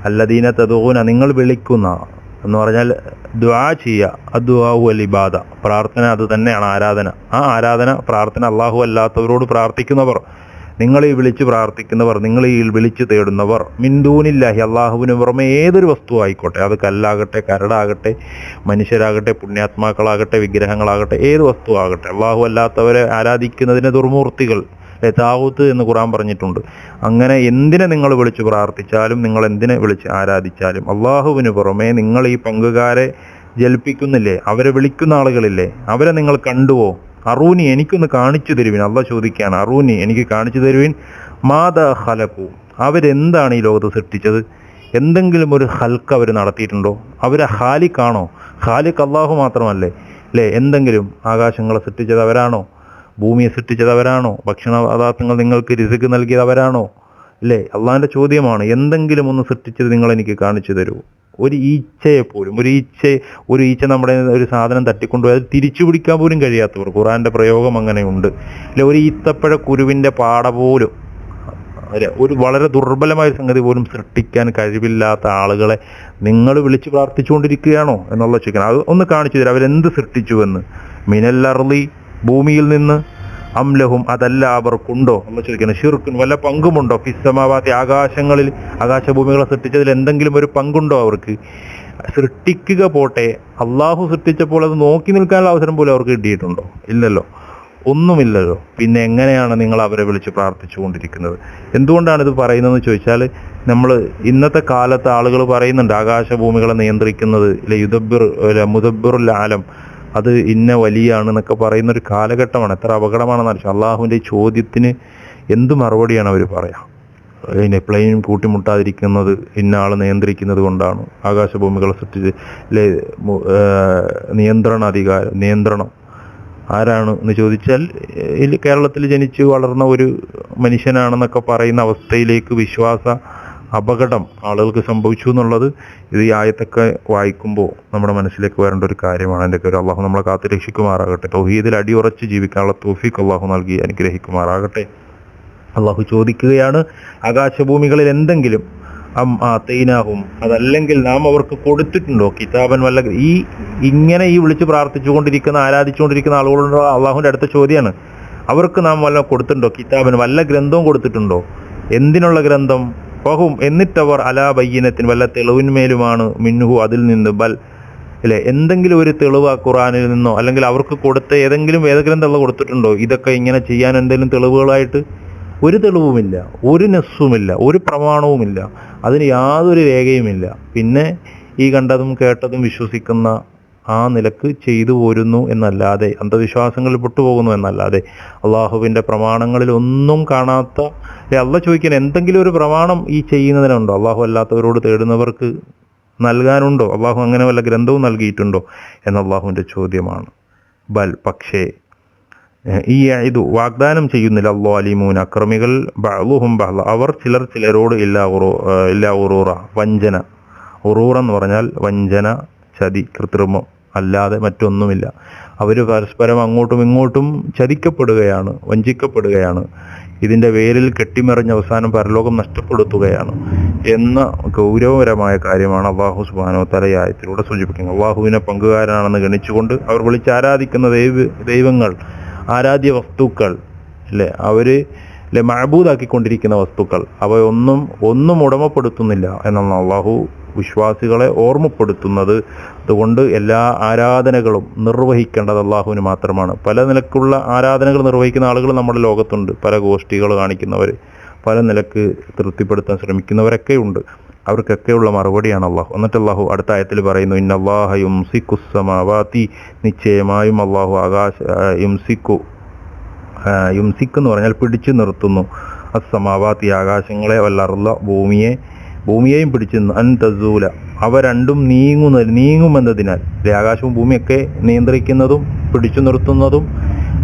അല്ലദീന തദഊന, നിങ്ങൾ വിളിക്കുന്ന എന്ന് പറഞ്ഞാൽ ദുആ ചെയ്യുക, അദ്ദുആഉ വൽ ഇബാദ, പ്രാർത്ഥന അത് തന്നെയാണ് ആരാധന. ആ ആരാധന പ്രാർത്ഥന അള്ളാഹു അല്ലാത്തവരോട് പ്രാർത്ഥിക്കുന്നവർ, നിങ്ങൾ ഈ വിളിച്ച് പ്രാർത്ഥിക്കുന്നവർ, നിങ്ങൾ ഈ വിളിച്ച് തേടുന്നവർ, മിൻ ദൂനില്ലാഹി, അള്ളാഹുവിന് പുറമെ ഏതൊരു വസ്തു ആയിക്കോട്ടെ, അത് കല്ലാകട്ടെ, കരടാകട്ടെ, മനുഷ്യരാകട്ടെ, പുണ്യാത്മാക്കളാകട്ടെ, വിഗ്രഹങ്ങളാകട്ടെ, ഏത് വസ്തു ആകട്ടെ, അള്ളാഹു അല്ലാത്തവരെ ആരാധിക്കുന്നതിന് ദുർമൂർത്തികൾ താവൂത്ത് എന്ന് ഖുർആൻ പറഞ്ഞിട്ടുണ്ട്. അങ്ങനെ എന്തിനെ നിങ്ങൾ വിളിച്ച് പ്രാർത്ഥിച്ചാലും, നിങ്ങൾ എന്തിനെ വിളിച്ച് ആരാധിച്ചാലും അള്ളാഹുവിന് പുറമെ നിങ്ങൾ ഈ പങ്കുകാരെ ജൽപ്പിക്കുന്നില്ലേ, അവരെ വിളിക്കുന്ന ആളുകളില്ലേ, അവരെ നിങ്ങൾ കണ്ടുവോ? അറൂനി, എനിക്കൊന്ന് കാണിച്ചു തരുവിൻ. അള്ളാഹ് ചോദിക്കുകയാണ്, അറൂനി, എനിക്ക് കാണിച്ചു തരുവിൻ. മാദാ ഖലഖു, അവരെന്താണ് ഈ ലോകത്ത് സൃഷ്ടിച്ചത്? എന്തെങ്കിലും ഒരു ഹൽക്ക് അവർ നടത്തിയിട്ടുണ്ടോ? അവരെ ഖാലിഖാണോ? ഖാലിഖ് അള്ളാഹു മാത്രമല്ലേ അല്ലേ? എന്തെങ്കിലും ആകാശങ്ങളെ സൃഷ്ടിച്ചത് അവരാണോ? ഭൂമിയെ സൃഷ്ടിച്ചത് അവരാണോ? ഭക്ഷണ പദാർത്ഥങ്ങൾ നിങ്ങൾക്ക് രിസ്ക് നൽകിയത് അവരാണോ? അല്ലേ? അള്ളാഹിൻ്റെ ചോദ്യമാണ്. എന്തെങ്കിലും ഒന്ന് സൃഷ്ടിച്ചത് നിങ്ങൾ എനിക്ക് കാണിച്ചു തരൂ. ഒരു ഈച്ചയെപ്പോലും, ഒരു ഈച്ച നമ്മുടെ ഒരു സാധനം തട്ടിക്കൊണ്ടുപോയി അത് തിരിച്ചു പിടിക്കാൻ പോലും കഴിയാത്തവർ, ഖുർആന്റെ പ്രയോഗം അങ്ങനെയുണ്ട് അല്ലെ? ഒരു ഈത്തപ്പഴ കുരുവിൻ്റെ പാട പോലും, അല്ലെ, ഒരു വളരെ ദുർബലമായ സംഗതി പോലും സൃഷ്ടിക്കാൻ കഴിവില്ലാത്ത ആളുകളെ നിങ്ങൾ വിളിച്ച് പ്രാർത്ഥിച്ചുകൊണ്ടിരിക്കുകയാണോ എന്നുള്ള ചോദിക്കണം. അത് ഒന്ന് കാണിച്ചു തരാം, അവരെന്ത് സൃഷ്ടിച്ചുവെന്ന്. മിനൽ അർളി, ഭൂമിയിൽ നിന്ന്, അംലഹും, അതല്ല അവർക്കുണ്ടോ നമ്മൾ ചോദിക്കണം, ഷിർക്കുൻ, വല്ല പങ്കുമുണ്ടോ, ഫിസ്സമാവാത്തി, ആകാശങ്ങളിൽ, ആകാശഭൂമികളെ സൃഷ്ടിച്ചതിൽ എന്തെങ്കിലും ഒരു പങ്കുണ്ടോ അവർക്ക്? സൃഷ്ടിക്കുക പോട്ടെ, അള്ളാഹു സൃഷ്ടിച്ചപ്പോൾ അത് നോക്കി നിൽക്കാനുള്ള അവസരം പോലും അവർക്ക് കിട്ടിയിട്ടുണ്ടോ? ഇല്ലല്ലോ, ഒന്നുമില്ലല്ലോ. പിന്നെ എങ്ങനെയാണ് നിങ്ങൾ അവരെ വിളിച്ച് പ്രാർത്ഥിച്ചുകൊണ്ടിരിക്കുന്നത്? എന്തുകൊണ്ടാണ് ഇത് പറയുന്നതെന്ന് ചോദിച്ചാൽ, നമ്മൾ ഇന്നത്തെ കാലത്ത് ആളുകൾ പറയുന്നുണ്ട് ആകാശഭൂമികളെ നിയന്ത്രിക്കുന്നത് മുദബ്ബിറുൽ ആലം, അത് ഇന്ന വലിയാണെന്നൊക്കെ പറയുന്നൊരു കാലഘട്ടമാണ്. എത്ര അപകടമാണെന്ന് അറിയാം. അള്ളാഹുവിൻ്റെ ഈ ചോദ്യത്തിന് എന്ത് മറുപടിയാണ് അവർ പറയാം? അതിനെ പ്ലെയിൻ കൂട്ടിമുട്ടാതിരിക്കുന്നത് ഇന്ന ആൾ നിയന്ത്രിക്കുന്നത് കൊണ്ടാണ്, ആകാശഭൂമികളെ സൃഷ്ടിച്ച് അല്ലെ, നിയന്ത്രണം ആരാണ് എന്ന് ചോദിച്ചാൽ കേരളത്തിൽ ജനിച്ച് വളർന്ന ഒരു മനുഷ്യനാണെന്നൊക്കെ പറയുന്ന അവസ്ഥയിലേക്ക് വിശ്വാസ അപകടം ആളുകൾക്ക് സംഭവിച്ചു എന്നുള്ളത് ഇത് ഈ ആയത്തൊക്കെ വായിക്കുമ്പോൾ നമ്മുടെ മനസ്സിലേക്ക് വരേണ്ട ഒരു കാര്യമാണ്. എൻ്റെ ഒരു അള്ളാഹു നമ്മളെ കാത്തു രക്ഷിക്കുമാറാകട്ടെ. തൗഹീദിൽ അടിയുറച്ച് ജീവിക്കാനുള്ള തൗഫീഖ് അള്ളാഹു നൽകി അനുഗ്രഹിക്കുമാറാകട്ടെ. അള്ളാഹു ചോദിക്കുകയാണ്, ആകാശഭൂമികളിൽ എന്തെങ്കിലും തൈനാഹും, അതല്ലെങ്കിൽ നാം അവർക്ക് കൊടുത്തിട്ടുണ്ടോ കിതാബൻ, വല്ല ഇങ്ങനെ വിളിച്ച് പ്രാർത്ഥിച്ചുകൊണ്ടിരിക്കുന്ന, ആരാധിച്ചുകൊണ്ടിരിക്കുന്ന ആളുകളോട് അള്ളാഹുവിൻ്റെ അടുത്ത ചോദ്യമാണ്, അവർക്ക് നാം വല്ല കൊടുത്തിട്ടുണ്ടോ കിതാബൻ, വല്ല ഗ്രന്ഥവും കൊടുത്തിട്ടുണ്ടോ? എന്തിനുള്ള ഗ്രന്ഥം? ഫഹും, എന്നിട്ടവർ അലാ ബയ്യിനത്തിൻ, വല്ല തെളിവിന്മേലുമാണ്, മിൻഹു, അതിൽ നിന്ന്, ബൽ, അല്ലെ, എന്തെങ്കിലും ഒരു തെളിവ് ഖുർആനിൽ നിന്നോ അല്ലെങ്കിൽ അവർക്ക് കൊടുത്ത ഏതെങ്കിലും വേദഗ്രന്ഥങ്ങൾ കൊടുത്തിട്ടുണ്ടോ? ഇതൊക്കെ ഇങ്ങനെ ചെയ്യാൻ എന്തെങ്കിലും തെളിവുകളായിട്ട്? ഒരു തെളിവുമില്ല, ഒരു നസ്സുമില്ല, ഒരു പ്രമാണവുമില്ല, അതിന് യാതൊരു രേഖയുമില്ല. പിന്നെ ഈ കണ്ടതും കേട്ടതും വിശ്വസിക്കുന്ന ആ നിലക്ക് ചെയ്തു പോരുന്നു എന്നല്ലാതെ, അന്ധവിശ്വാസങ്ങളിൽ പെട്ടുപോകുന്നു എന്നല്ലാതെ, അള്ളാഹുവിൻ്റെ പ്രമാണങ്ങളിൽ ഒന്നും കാണാത്ത, അള്ളാഹ് ചോദിക്കാൻ എന്തെങ്കിലും ഒരു പ്രമാണം ഈ ചെയ്യുന്നതിനുണ്ടോ? അള്ളാഹു അല്ലാത്തവരോട് തേടുന്നവർക്ക് നൽകാനുണ്ടോ? അള്ളാഹു അങ്ങനെ വല്ല ഗ്രന്ഥവും നൽകിയിട്ടുണ്ടോ എന്ന അള്ളാഹുവിൻ്റെ ചോദ്യമാണ്. ബൽ, പക്ഷേ, ഈ ഇത് വാഗ്ദാനം ചെയ്യുന്നില്ല അള്ളാലിമൂൻ, അക്രമികൾ, ബഅ്ളുഹും ബഅ്ള, അവർ ചിലരോട് ഇല്ലാ ഉറൂറ, വഞ്ചന. ഉറൂറ എന്ന് പറഞ്ഞാൽ വഞ്ചന, ചതി, കൃത്രിമം അല്ലാതെ മറ്റൊന്നുമില്ല. അവർ പരസ്പരം അങ്ങോട്ടും ഇങ്ങോട്ടും ചതിക്കപ്പെടുകയാണ്, വഞ്ചിക്കപ്പെടുകയാണ്. ഇതിൻ്റെ പേരിൽ കെട്ടിമറിഞ്ഞ് അവസാനം പരലോകം നഷ്ടപ്പെടുത്തുകയാണ് എന്ന ഗൗരവപരമായ കാര്യമാണ് അള്ളാഹു സുബ്ഹാനഹു വ തആല ഈ ആയത്തിലൂടെ സൂചിപ്പിക്കുന്നത്. അള്ളാഹുവിനെ പങ്കുകാരനാണെന്ന് ഗണിച്ചുകൊണ്ട് അവർ വിളിച്ചാരാധിക്കുന്ന ദൈവങ്ങൾ, ആരാധ്യ വസ്തുക്കൾ അല്ലേ, അവർ മഅബൂദാക്കിക്കൊണ്ടിരിക്കുന്ന വസ്തുക്കൾ, അവയൊന്നും ഉടമപ്പെടുത്തുന്നില്ല എന്നാണ് അള്ളാഹു വിശ്വാസികളെ ഓർമ്മപ്പെടുത്തുന്നത്. അതുകൊണ്ട് എല്ലാ ആരാധനകളും നിർവഹിക്കേണ്ടത് അള്ളാഹുവിന് മാത്രമാണ്. പല നിലക്കുള്ള ആരാധനകൾ നിർവഹിക്കുന്ന ആളുകൾ നമ്മുടെ ലോകത്തുണ്ട്. പല ഗോഷ്ഠികൾ കാണിക്കുന്നവർ, പല നിലക്ക് തൃപ്തിപ്പെടുത്താൻ ശ്രമിക്കുന്നവരൊക്കെ ഉണ്ട്. അവർക്കൊക്കെയുള്ള മറുപടിയാണ് അള്ളാഹു. എന്നിട്ട് അള്ളാഹു അടുത്ത ആയത്തിൽ പറയുന്നു, ഇന്നല്ലാഹ യുംസിക്കുസ് സമാവാതി, നിശ്ചയമായും അള്ളാഹു യുംസിക്ക് എന്ന് പറഞ്ഞാൽ പിടിച്ചു നിർത്തുന്നു, അസ്സമാവാത്തി ആകാശങ്ങളെ, വല്ലറുള്ള ഭൂമിയെയും പിടിച്ചു അൻ തസൂല, അവ രണ്ടും നീങ്ങുമെന്നതിനാൽ. ആകാശവും ഭൂമിയൊക്കെ നിയന്ത്രിക്കുന്നതും പിടിച്ചു നിർത്തുന്നതും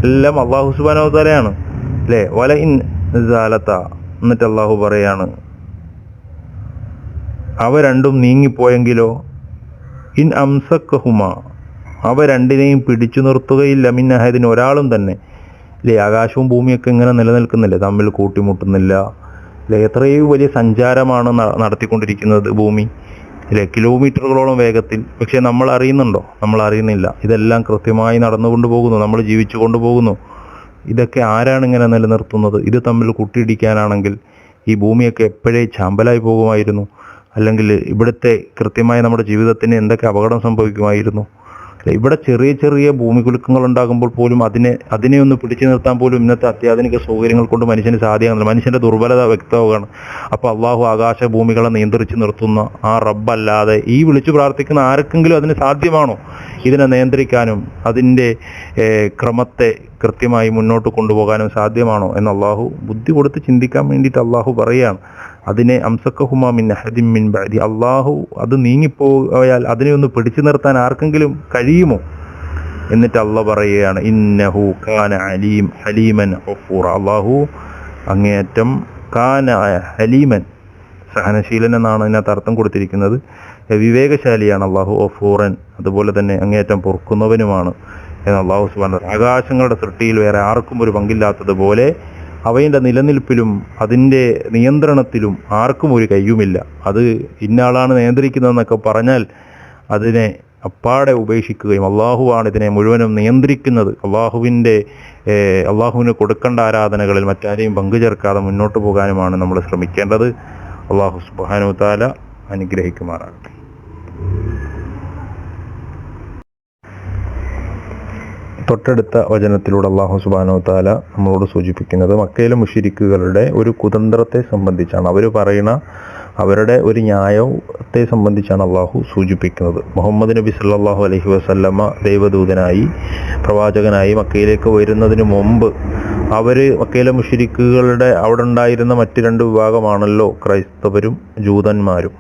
എല്ലാം അള്ളാഹു സുബ്ഹാനഹു വ തആലയാണ് അല്ലേ. വല ഇൻ സാലത്ത, എന്നിട്ട് അള്ളാഹു പറയാണ്, അവ രണ്ടും നീങ്ങിപ്പോയെങ്കിലോ, ഇൻ അംസക്കഹുമ, അവ രണ്ടിനെയും പിടിച്ചു നിർത്തുകയില്ല, മിൻ അഹദിൻ, ഒരാളും തന്നെ അല്ലേ. ആകാശവും ഭൂമിയൊക്കെ ഇങ്ങനെ നിലനിൽക്കുന്നില്ലേ, തമ്മിൽ കൂട്ടിമുട്ടുന്നില്ല അല്ലേ. എത്രയോ വലിയ സഞ്ചാരമാണ് നടത്തിക്കൊണ്ടിരിക്കുന്നത് ഭൂമി അല്ലേ, കിലോമീറ്ററുകളോളം വേഗത്തിൽ. പക്ഷെ നമ്മൾ അറിയുന്നുണ്ടോ? നമ്മൾ അറിയുന്നില്ല. ഇതെല്ലാം കൃത്യമായി നടന്നുകൊണ്ട് പോകുന്നു, നമ്മൾ ജീവിച്ചു കൊണ്ടുപോകുന്നു. ഇതൊക്കെ ആരാണ് ഇങ്ങനെ നിലനിർത്തുന്നത്? ഇത് തമ്മിൽ കൂട്ടിയിടിക്കാനാണെങ്കിൽ ഈ ഭൂമിയൊക്കെ എപ്പോഴേ ചാമ്പലായി പോകുമായിരുന്നു. അല്ലെങ്കിൽ ഇവിടുത്തെ കൃത്യമായി നമ്മുടെ ജീവിതത്തിന് എന്തൊക്കെ അപകടം സംഭവിക്കുമായിരുന്നു. ഇവിടെ ചെറിയ ചെറിയ ഭൂമികുലുക്കങ്ങൾ ഉണ്ടാകുമ്പോൾ പോലും അതിനെ ഒന്ന് പിടിച്ചു നിർത്താൻ പോലും ഇന്നത്തെ അത്യാധുനിക സൗകര്യങ്ങൾ കൊണ്ട് മനുഷ്യന് സാധ്യമാകുന്നില്ല. മനുഷ്യന്റെ ദുർബലത വ്യക്തമാവുകയാണ്. അപ്പോൾ അള്ളാഹു ആകാശ ഭൂമികളെ നിയന്ത്രിച്ച് നിർത്തുന്ന ആ റബ്ബല്ലാതെ ഈ വിളിച്ചു പ്രാർത്ഥിക്കുന്ന ആർക്കെങ്കിലും അതിന് സാധ്യമാണോ? ഇതിനെ നിയന്ത്രിക്കാനും അതിൻ്റെ ക്രമത്തെ കൃത്യമായി മുന്നോട്ട് കൊണ്ടുപോകാനും സാധ്യമാണോ എന്ന് അള്ളാഹു ബുദ്ധി കൊടുത്ത് ചിന്തിക്കാൻ വേണ്ടിയിട്ട് അള്ളാഹു പറയുകയാണ്. അതിനെ അംസക്കഹുമാ മിൻ അഹദിൻ മിൻ ബഅദി, അള്ളാഹു അത് നീങ്ങിപ്പോയാൽ അതിനെ ഒന്ന് പിടിച്ചു നിർത്താൻ ആർക്കെങ്കിലും കഴിയുമോ? എന്നിട്ട് അള്ളാഹ് പറയുകയാണ്, ഇന്നഹു കാന ഹലീമൻ ഗഫൂറ, അള്ളാഹു അങ്ങേയറ്റം കാന ഹലീമൻ, സഹനശീലൻ എന്നാണ് ഇതിനകത്ത് അർത്ഥം കൊടുത്തിരിക്കുന്നത്. വിവേകശാലിയാണ് അള്ളാഹു, ഗഫൂറൻ, അതുപോലെ തന്നെ അങ്ങേയറ്റം പൊറുക്കുന്നവനുമാണ് എന്ന് അള്ളാഹു സുബ്ഹാനഹു വ തആല. ആകാശങ്ങളുടെ സൃഷ്ടിയിൽ വേറെ ആർക്കും ഒരു പങ്കില്ലാത്തതുപോലെ അവയുടെ നിലനിൽപ്പിലും അതിൻ്റെ നിയന്ത്രണത്തിലും ആർക്കും ഒരു കയ്യുമില്ല. അത് ഇന്നയാളാണ് നിയന്ത്രിക്കുന്നതെന്നൊക്കെ പറഞ്ഞാൽ അതിനെ അപ്പാടെ ഉപേക്ഷിക്കുകയും അള്ളാഹുവാണ് ഇതിനെ മുഴുവനും നിയന്ത്രിക്കുന്നത്, അള്ളാഹുവിന് കൊടുക്കേണ്ട ആരാധനകളിൽ മറ്റാരെയും പങ്കുചേർക്കാതെ മുന്നോട്ട് പോകാനുമാണ് നമ്മൾ ശ്രമിക്കേണ്ടത്. അള്ളാഹു സുബ്ഹാനഹു വ തആല അനുഗ്രഹിക്കുമാറാകട്ടെ. തൊട്ടടുത്ത വചനത്തിലൂടെ അള്ളാഹു സുബ്ഹാനഹു വ തആല നമ്മളോട് സൂചിപ്പിക്കുന്നത് മക്കയിലെ മുശ്രിക്കുകളുടെ ഒരു കുതന്ത്രത്തെ സംബന്ധിച്ചാണ്. അവർ പറയുന്ന അവരുടെ ഒരു ന്യായത്തെ സംബന്ധിച്ചാണ് അള്ളാഹു സൂചിപ്പിക്കുന്നത്. മുഹമ്മദ് നബി സല്ലല്ലാഹു അലൈഹി വസല്ലമ ദൈവദൂതനായി പ്രവാചകനായി മക്കയിലേക്ക് വരുന്നതിന് മുമ്പ് മക്കയിലെ മുശ്രിക്കുകളുടെ അവിടെ ഉണ്ടായിരുന്ന മറ്റ് രണ്ട് വിഭാഗമാണല്ലോ ക്രൈസ്തവരും ജൂതന്മാരും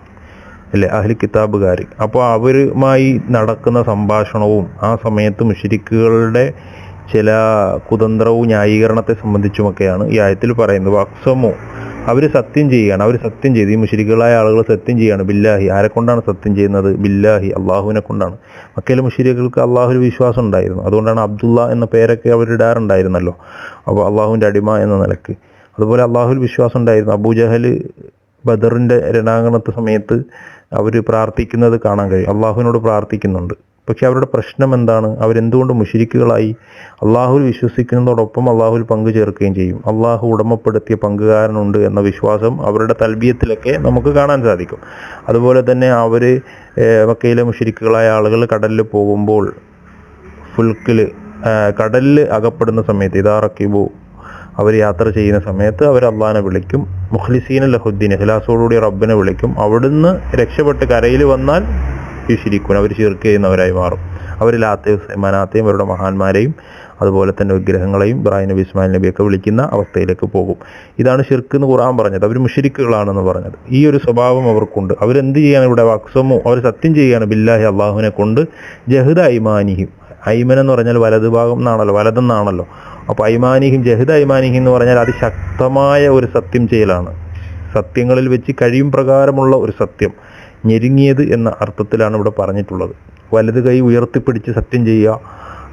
അല്ലേ, അഹ്ലി കിതാബുകാർ. അപ്പോൾ അവരുമായി നടക്കുന്ന സംഭാഷണവും ആ സമയത്ത് മുശ്രിക്കുകളുടെ ചില കുതന്ത്രവും ന്യായീകരണത്തെ സംബന്ധിച്ചുമൊക്കെയാണ് ഈ ആയത്തിൽ പറയുന്നത്. വക്സമോ, അവർ സത്യം ചെയ്ത് ഈ മുശ്രിക്കുകളായ ആളുകൾ സത്യം ചെയ്യാണ്. ബില്ലാഹി, ആരെ കൊണ്ടാണ് സത്യം ചെയ്യുന്നത്? ബില്ലാഹി, അള്ളാഹുവിനെ കൊണ്ടാണ്. മക്കയിലെ മുശ്രിക്കുകൾക്ക് അള്ളാഹുവിൽ വിശ്വാസം ഉണ്ടായിരുന്നു. അതുകൊണ്ടാണ് അബ്ദുള്ള എന്ന പേരൊക്കെ അവരിടാറുണ്ടായിരുന്നല്ലോ, അപ്പോൾ അള്ളാഹുവിൻ്റെ അടിമ എന്ന നിലക്ക്. അതുപോലെ അള്ളാഹുവിൽ വിശ്വാസം ഉണ്ടായിരുന്നു. അബൂജഹൽ ബദറിൻ്റെ രണാങ്കണത്തെ സമയത്ത് അവർ പ്രാർത്ഥിക്കുന്നത് കാണാൻ കഴിയും, അള്ളാഹുവിനോട് പ്രാർത്ഥിക്കുന്നുണ്ട്. പക്ഷെ അവരുടെ പ്രശ്നം എന്താണ്? അവരെന്തുകൊണ്ട് മുശ്രിക്കുകളായി? അള്ളാഹുവിൽ വിശ്വസിക്കുന്നതോടൊപ്പം അള്ളാഹുവിൽ പങ്കു ചേർക്കുകയും ചെയ്യും. അള്ളാഹു ഉടമപ്പെടുത്തിയ പങ്കുകാരനുണ്ട് എന്ന വിശ്വാസം അവരുടെ തൽബിയത്തിലൊക്കെ നമുക്ക് കാണാൻ സാധിക്കും. അതുപോലെ തന്നെ അവർ മക്കയിലെ മുശ്രിക്കുകളായ ആളുകൾ കടലിൽ പോകുമ്പോൾ കടലിൽ അകപ്പെടുന്ന സമയത്ത് ഇദാറക്കിബു, അവർ യാത്ര ചെയ്യുന്ന സമയത്ത് അവർ അള്ളാഹിനെ വിളിക്കും. മുഖ്ലിസീന ലഹുദ്ദീൻ, ഇഖ്ലാസോടുകൂടി റബ്ബിനെ വിളിക്കും. അവിടുന്ന് രക്ഷപ്പെട്ട് കരയിൽ വന്നാൽ യുശ്രിക്കൂൻ, അവർ ശിർക്ക് ചെയ്യുന്നവരായി മാറും. അവർ ലാത്തയും മനാത്തയും അവരുടെ മഹാന്മാരെയും അതുപോലെ തന്നെ വിഗ്രഹങ്ങളെയും ഇബ്രാഹിം നബി ഇസ്മായിൽ നബിയൊക്കെ വിളിക്കുന്ന അവസ്ഥയിലേക്ക് പോകും. ഇതാണ് ശിർക്ക് എന്ന് ഖുർആൻ പറഞ്ഞത്. അവർ മുശ്രിക്കുകളാണെന്ന് പറഞ്ഞത്. ഈ ഒരു സ്വഭാവം അവർക്കുണ്ട്. അവരെന്ത് ചെയ്യാണ്? ഇവിടെ വക്സമോ, അവർ സത്യം ചെയ്യുകയാണ് ബില്ലാഹി, അള്ളാഹുവിനെ കൊണ്ട്. ജഹദ ഐമാനിഹിം, ഐമൻ എന്ന് പറഞ്ഞാൽ വലത് ഭാഗം എന്നാണല്ലോ, വലതെന്നാണല്ലോ. അപ്പോൾ ഐമാനിഹിം, ജഹദ ഐമാനിഹിം എന്ന് പറഞ്ഞാൽ അതിശക്തമായ ഒരു സത്യം ചെയ്യലാണ്. സത്യങ്ങളിൽ വെച്ച് കഴിയും പ്രകാരമുള്ള ഒരു സത്യം, ഞെരുങ്ങിയത് എന്ന അർത്ഥത്തിലാണ് ഇവിടെ പറഞ്ഞിട്ടുള്ളത്. വലത് കൈ ഉയർത്തിപ്പിടിച്ച് സത്യം ചെയ്യുക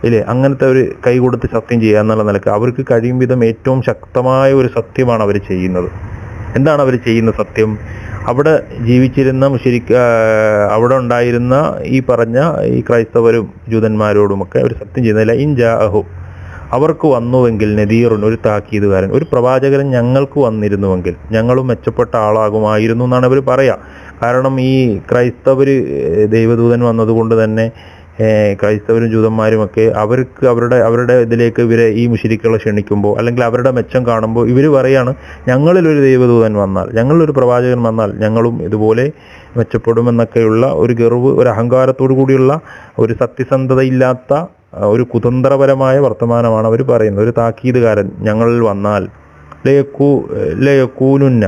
ഇല്ലേ, അങ്ങനത്തെ ഒരു കൈ കൊടുത്ത് സത്യം ചെയ്യുക എന്നുള്ള നിലക്ക് അവർക്ക് കഴിയും വിധം ഏറ്റവും ശക്തമായ ഒരു സത്യമാണ് അവർ ചെയ്യുന്നത്. എന്താണ് അവർ ചെയ്യുന്ന സത്യം? അവിടെ ജീവിച്ചിരുന്ന അവിടെ ഉണ്ടായിരുന്ന ഈ പറഞ്ഞ ഈ ക്രൈസ്തവരും ജൂതന്മാരോടുമൊക്കെ അവർ സത്യം ചെയ്യുന്നില്ല. ഇൻ ജാഅഹു, അവർക്ക് വന്നുവെങ്കിൽ നദീറുൻ, ഒരു താക്കീതുകാരൻ, ഒരു പ്രവാചകൻ ഞങ്ങൾക്ക് വന്നിരുന്നുവെങ്കിൽ ഞങ്ങളും മെച്ചപ്പെട്ട ആളാകുമായിരുന്നു എന്നാണ് അവർ പറയുക. കാരണം ഈ ക്രൈസ്തവർ ദൈവദൂതൻ വന്നതുകൊണ്ട് തന്നെ ക്രൈസ്തവരും ജൂതന്മാരുമൊക്കെ അവർക്ക് അവരുടെ ഇതിലേക്ക് ഇവരെ ഈ മുശ്രിക്കുകളെ ക്ഷണിക്കുമ്പോൾ അല്ലെങ്കിൽ അവരുടെ മെച്ചം കാണുമ്പോൾ ഇവർ പറയാണ്, ഞങ്ങളിലൊരു ദൈവദൂതൻ വന്നാൽ, ഞങ്ങളിലൊരു പ്രവാചകൻ വന്നാൽ ഞങ്ങളും ഇതുപോലെ മെച്ചപ്പെടുമെന്നൊക്കെയുള്ള ഒരു ഗർവ്, ഒരു അഹങ്കാരത്തോടു കൂടിയുള്ള ഒരു സത്യസന്ധതയില്ലാത്ത ഒരു കുതന്ത്രപരമായ വർത്തമാനമാണ് അവർ പറയുന്നത്. ഒരു താക്കീതുകാരൻ ഞങ്ങളിൽ വന്നാൽ ലയക്കൂനുന്ന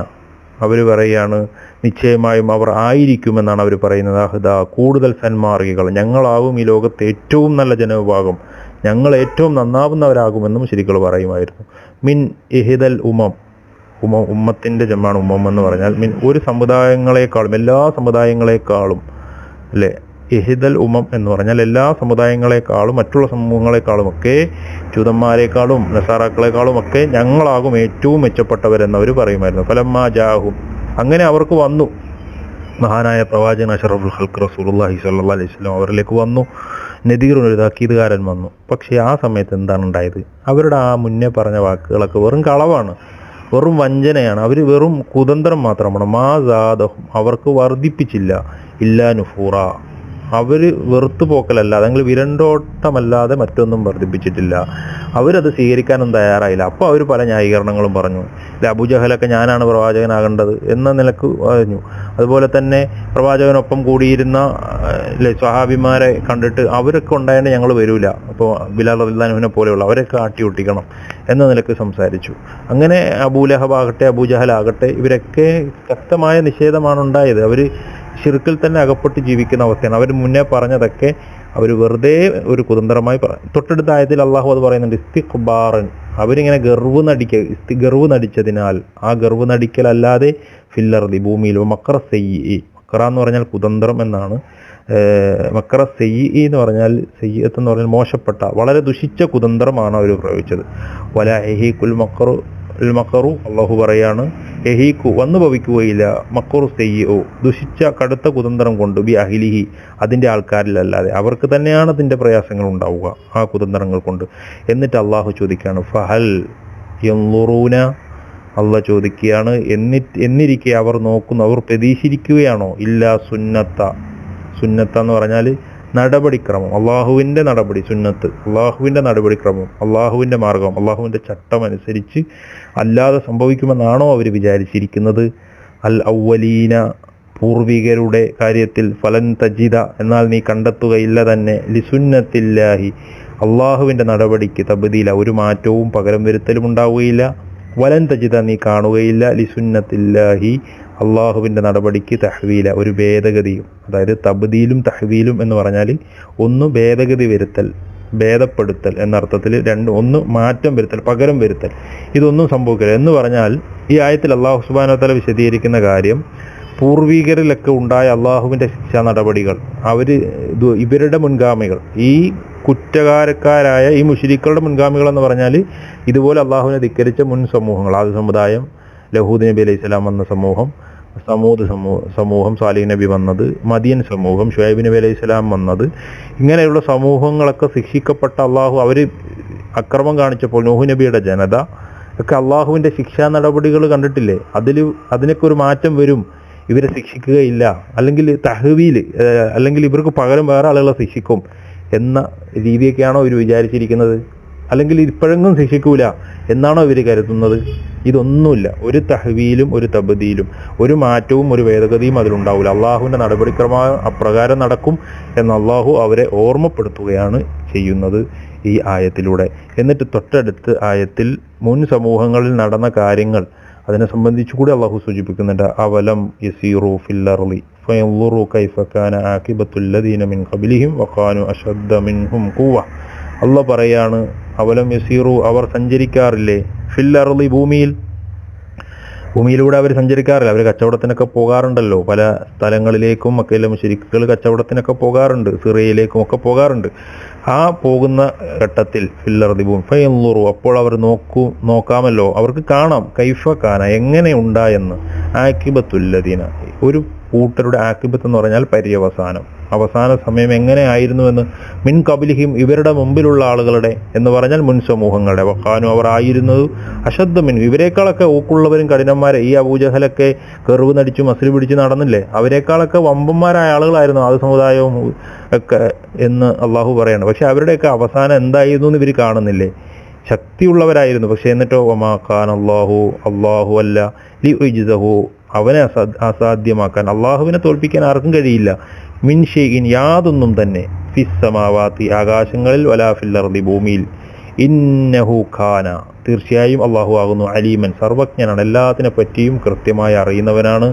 അവർ പറയുകയാണ്, നിശ്ചയമായും അവർ ആയിരിക്കുമെന്നാണ് അവർ പറയുന്നത്. അഹ്ദ കൂടുതൽ സന്മാർഗികൾ, ഞങ്ങളാവും ഈ ലോകത്തെ ഏറ്റവും നല്ല ജനവിഭാഗം, ഞങ്ങൾ ഏറ്റവും നന്നാവുന്നവരാകുമെന്നും മുശ്രിക്കുകൾ പറയുമായിരുന്നു. മിൻ ഇഹിദൽ ഉമ്മത്തിൻ്റെ ജമാണ് ഉമ്മം എന്ന് പറഞ്ഞാൽ മിൻ ഒരു സമുദായങ്ങളെക്കാളും, എല്ലാ സമുദായങ്ങളെക്കാളും അല്ലേ, ഇഹിദൽ എന്ന് പറഞ്ഞാൽ എല്ലാ സമുദായങ്ങളെക്കാളും മറ്റുള്ള സമൂഹങ്ങളെക്കാളുമൊക്കെ ജൂതന്മാരെക്കാളും നസാറാക്കളെക്കാളും ഒക്കെ ഞങ്ങളാകും ഏറ്റവും മെച്ചപ്പെട്ടവരെന്നവർ പറയുമായിരുന്നു. ഫലമ്മാ ജാഹും, അങ്ങനെ അവർക്ക് വന്നു മഹാനായ പ്രവാചകൻ അഷ്റഫുൽ ഖൽഖ് റസൂലുള്ളാഹി സ്വല്ലല്ലാഹു അലൈഹി വസല്ലം അവരിലേക്ക് വന്നു. നദീറുൻ, ഒരു താക്കീതുകാരൻ വന്നു. പക്ഷേ ആ സമയത്ത് എന്താണ് ഉണ്ടായത്? അവരുടെ ആ മുന്നേ പറഞ്ഞ വാക്കുകളൊക്കെ വെറും കളവാണ്, വെറും വഞ്ചനയാണ്. അവർ വെറും കുതന്ത്രം മാത്രമാണ്. മാ സാദഹും, അവർക്ക് വർദ്ധിപ്പിച്ചില്ല. ഇല്ലാ നുഫൂറ, അവർ വെറുത്തു പോക്കലല്ലാതെ, അല്ലെങ്കിൽ വിരണ്ടോട്ടമല്ലാതെ മറ്റൊന്നും വർദ്ധിപ്പിച്ചിട്ടില്ല. അവരത് സ്വീകരിക്കാനൊന്നും തയ്യാറായില്ല. അപ്പോൾ അവർ പല ന്യായീകരണങ്ങളും പറഞ്ഞു. അബൂജഹലൊക്കെ ഞാനാണ് പ്രവാചകനാകേണ്ടത് എന്ന നിലക്ക് പറഞ്ഞു. അതുപോലെ തന്നെ പ്രവാചകനൊപ്പം കൂടിയിരുന്ന സ്വഹാബിമാരെ കണ്ടിട്ട് അവരൊക്കെ ഉണ്ടായത് ഞങ്ങൾ വരൂല, അപ്പോൾ ബിലാൽ റളിയല്ലാഹു അൻഹുവിനെ പോലെയുള്ള അവരൊക്കെ ആട്ടിയൊട്ടിക്കണം എന്ന നിലക്ക് സംസാരിച്ചു. അങ്ങനെ അബൂലഹബാകട്ടെ അബൂജഹലാകട്ടെ ഇവരൊക്കെ ശക്തമായ നിഷേധമാണ് ഉണ്ടായത്. അവർ ഷിർക്കിൽ തന്നെ അകപ്പെട്ട് ജീവിക്കുന്ന അവസ്ഥയാണ്. അവർ മുന്നേ പറഞ്ഞതൊക്കെ അവർ വെറുതെ ഒരു കുതന്ത്രമായി പറഞ്ഞു. തൊട്ടടുത്ത ആയത്തിൽ അള്ളാഹു അത് പറയുന്നുണ്ട്, ഇസ്തിഖ്ബാറൻ, അവരിങ്ങനെ ഗർവ് നടിച്ചതിനാൽ, ആ ഗർവ് നടിക്കലല്ലാതെ ഫില്ലർദി, ഭൂമിയിൽ, മക്ര സെയ്യി, മക്ര എന്ന് പറഞ്ഞാൽ കുതന്ത്രം എന്നാണ്. മക്ര സെയ്യി എന്ന് പറഞ്ഞാൽ, സെയ്യത്ത് എന്ന് പറഞ്ഞാൽ മോശപ്പെട്ട, വളരെ ദുഷിച്ച കുതന്ത്രമാണ് അവർ പ്രയോഗിച്ചത്. വല എഹീക്കുൽ മക്കറു, അള്ളാഹു പറയാണ്, എഹീക്കു വന്നു ഭവിക്കുകയില്ല, മക്കറു സെയ്യോ ദുഷിച്ച കടുത്ത കുതന്ത്രം കൊണ്ട്, ബി അഹിലിഹി അതിൻ്റെ ആൾക്കാരിലല്ലാതെ, അവർക്ക് തന്നെയാണ് അതിൻ്റെ പ്രയാസങ്ങൾ ഉണ്ടാവുക ആ കുതന്ത്രങ്ങൾ കൊണ്ട്. എന്നിട്ട് അള്ളാഹു ചോദിക്കുകയാണ്, ഫഹൽ യൻളുറൂന, അള്ളാഹ് ചോദിക്കുകയാണ്, എന്നിരിക്കെ അവർ നോക്കുന്നു, അവർ പ്രതീക്ഷിക്കുകയാണോ? ഇല്ല സുന്നത്ത എന്ന് പറഞ്ഞാൽ നടപടിക്രമം, അള്ളാഹുവിൻ്റെ നടപടി, സുന്നത്ത് അള്ളാഹുവിൻ്റെ നടപടിക്രമം, അള്ളാഹുവിൻ്റെ മാർഗം, അള്ളാഹുവിൻ്റെ ചട്ടം അനുസരിച്ച് അല്ലാതെ സംഭവിക്കുമെന്നാണോ അവർ വിചാരിച്ചിരിക്കുന്നത്? അൽ ഔവലീന, പൂർവികരുടെ കാര്യത്തിൽ, ഫലൻ തജിദ എന്നാൽ നീ കണ്ടെത്തുകയില്ല തന്നെ, ലിസുന്നത്തില്ലാഹി അള്ളാഹുവിൻ്റെ നടപടിക്ക്, തബ്ദീല ഒരു മാറ്റവും പകരം വരുത്തലും ഉണ്ടാവുകയില്ല, വലൻ തജിദ നീ കാണുകയില്ല, ലിസുന്നത്തില്ലാഹി അള്ളാഹുവിൻ്റെ നടപടിക്ക് തഹ്വീല ഒരു ഭേദഗതിയും. അതായത് തബ്ദീലും തഹ്വീലും എന്ന് പറഞ്ഞാൽ ഒന്ന് ഭേദഗതി വരുത്തൽ, ഭേദപ്പെടുത്തൽ എന്നർത്ഥത്തിൽ, ഒന്ന് മാറ്റം വരുത്തൽ, പകരം വരുത്തൽ, ഇതൊന്നും സംഭവിക്കില്ല എന്ന് പറഞ്ഞാൽ ഈ ആയത്തിൽ അള്ളാഹു സുബ്ഹാനഹു വ തആല വിശദീകരിക്കുന്ന കാര്യം, പൂർവികരിലൊക്കെ ഉണ്ടായ അള്ളാഹുവിൻ്റെ ശിക്ഷാ നടപടികൾ, ഇവരുടെ മുൻഗാമികൾ, ഈ കുറ്റകാരക്കാരായ ഈ മുശ്രിക്കുകളുടെ മുൻഗാമികൾ എന്ന് പറഞ്ഞാൽ ഇതുപോലെ അള്ളാഹുവിനെ ധിക്കരിച്ച മുൻ സമൂഹങ്ങൾ, ആദ്യ സമുദായം, ലഹൂദ് നബി അലൈഹി സ്വലാം വന്ന സമൂഹം, സമൂദ് സമൂഹം, സാലിഹ് നബി വന്നത്, മദിയൻ സമൂഹം, ഷുഐബ് നബി അലൈഹി സ്വലാം വന്നത്, ഇങ്ങനെയുള്ള സമൂഹങ്ങളൊക്കെ ശിക്ഷിക്കപ്പെട്ട അള്ളാഹു, അവർ അക്രമം കാണിച്ചപ്പോൾ നൂഹ് നബിയുടെ ജനത ഒക്കെ അള്ളാഹുവിൻ്റെ ശിക്ഷാ നടപടികൾ കണ്ടിട്ടില്ലേ? അതിനൊക്കെ ഒരു മാറ്റം വരും, ഇവരെ ശിക്ഷിക്കുകയില്ല, അല്ലെങ്കിൽ തഹ്വീൽ, അല്ലെങ്കിൽ ഇവർക്ക് പകരം വേറെ ആളുകളെ ശിക്ഷിക്കും എന്ന രീതിയൊക്കെയാണോ ഇവർ വിചാരിച്ചിരിക്കുന്നത്? അല്ലെങ്കിൽ ഇപ്പോഴെങ്കിലും ശിക്ഷിക്കൂല എന്നാണോ ഇവർ കരുതുന്നത്? ഇതൊന്നുമില്ല. ഒരു തഹ്വീലും ഒരു തബ്ദീലും, ഒരു മാറ്റവും ഒരു ഭേദഗതിയും അതിലുണ്ടാവില്ല. അള്ളാഹുവിൻ്റെ നടപടിക്രമം അപ്രകാരം നടക്കും എന്ന് അള്ളാഹു അവരെ ഓർമ്മപ്പെടുത്തുകയാണ് ചെയ്യുന്നത് ഈ ആയത്തിലൂടെ. എന്നിട്ട് തൊട്ടടുത്ത് ആയത്തിൽ മുൻ സമൂഹങ്ങളിൽ നടന്ന കാര്യങ്ങൾ, അതിനെ സംബന്ധിച്ചു കൂടി അള്ളാഹു സൂചിപ്പിക്കുന്നുണ്ട്. അവലം യസീറു ഫിൽ അർളി ഫയൻളുറു കൈഫ കാന ആഖിബത്തുൽ ലദീന മിൻ ഖബ്ലിഹിം വകാനു അശദ്ദ മിൻഹും ഖുവ്വ. അള്ളാഹ് പറയാണ്, അവലം യസീറു അവർ സഞ്ചരിക്കാറില്ലേ, ഫിൽ അർളി ഭൂമിയിലൂടെ അവർ സഞ്ചരിക്കാറില്ല. അവർ കച്ചവടത്തിനൊക്കെ പോകാറുണ്ടല്ലോ, പല സ്ഥലങ്ങളിലേക്കും മക്കയിലെ മുശ്രിക്കുകൾ കച്ചവടത്തിനൊക്കെ പോകാറുണ്ട്, സിറിയയിലേക്കും ഒക്കെ പോകാറുണ്ട്. ആ പോകുന്ന ഘട്ടത്തിൽ ഫിൽ അർളി ഭൂമി ഫയൻളുറു അപ്പോൾ അവർ നോക്കാമല്ലോ, അവർക്ക് കാണാം, കൈഫ കാന എങ്ങനെ ഉണ്ടായെന്ന്, ആഖിബത്തുൽ ലദീന കൂട്ടരുടെ ആക്കിബത്ത് എന്ന് പറഞ്ഞാൽ പര്യവസാനം, അവസാന സമയം എങ്ങനെയായിരുന്നുവെന്ന് മിൻ കബിലിഹിം ഇവരുടെ മുമ്പിലുള്ള ആളുകളുടെ എന്ന് പറഞ്ഞാൽ മുൻ സമൂഹങ്ങളുടെ വഖാനു അവർ ആയിരുന്നത് അശദ്ദ മിൻ ഇവരെക്കാളൊക്കെ ഊക്കുള്ളവരും കഠിനന്മാരെ. ഈ അബൂജഹലൊക്കെ കെറുവ് നടിച്ചു മസിൽ പിടിച്ച് നടന്നില്ലേ, അവരെക്കാളൊക്കെ വമ്പന്മാരായ ആളുകളായിരുന്നു ആ സമുദായവും ഒക്കെ എന്ന് അള്ളാഹു പറയാണ്. പക്ഷെ അവരുടെയൊക്കെ അവസാനം എന്തായിരുന്നു എന്ന് ഇവർ കാണുന്നില്ലേ, ശക്തിയുള്ളവരായിരുന്നു. പക്ഷെ എന്നിട്ടോ വമാ ഖാൻ അള്ളാഹു അല്ല ലി ഉജ്സഹു അവനെ അസാധ്യമാക്കാൻ, അള്ളാഹുവിനെ തോൽപ്പിക്കാൻ ആർക്കും കഴിയില്ല. മിൻ ഷൈഇൻ യാതൊന്നും തന്നെ, ഫിസ് സമാവാതി ആകാശങ്ങളിൽ വലാ ഫിൽ അർദി ഭൂമിയിൽ, ഇന്നഹു ഖാന തീർച്ചയായും അള്ളാഹു ആകുന്നു അലീമൻ സർവജ്ഞനാണ്, എല്ലാത്തിനെ പറ്റിയും കൃത്യമായി അറിയുന്നവനാണ്.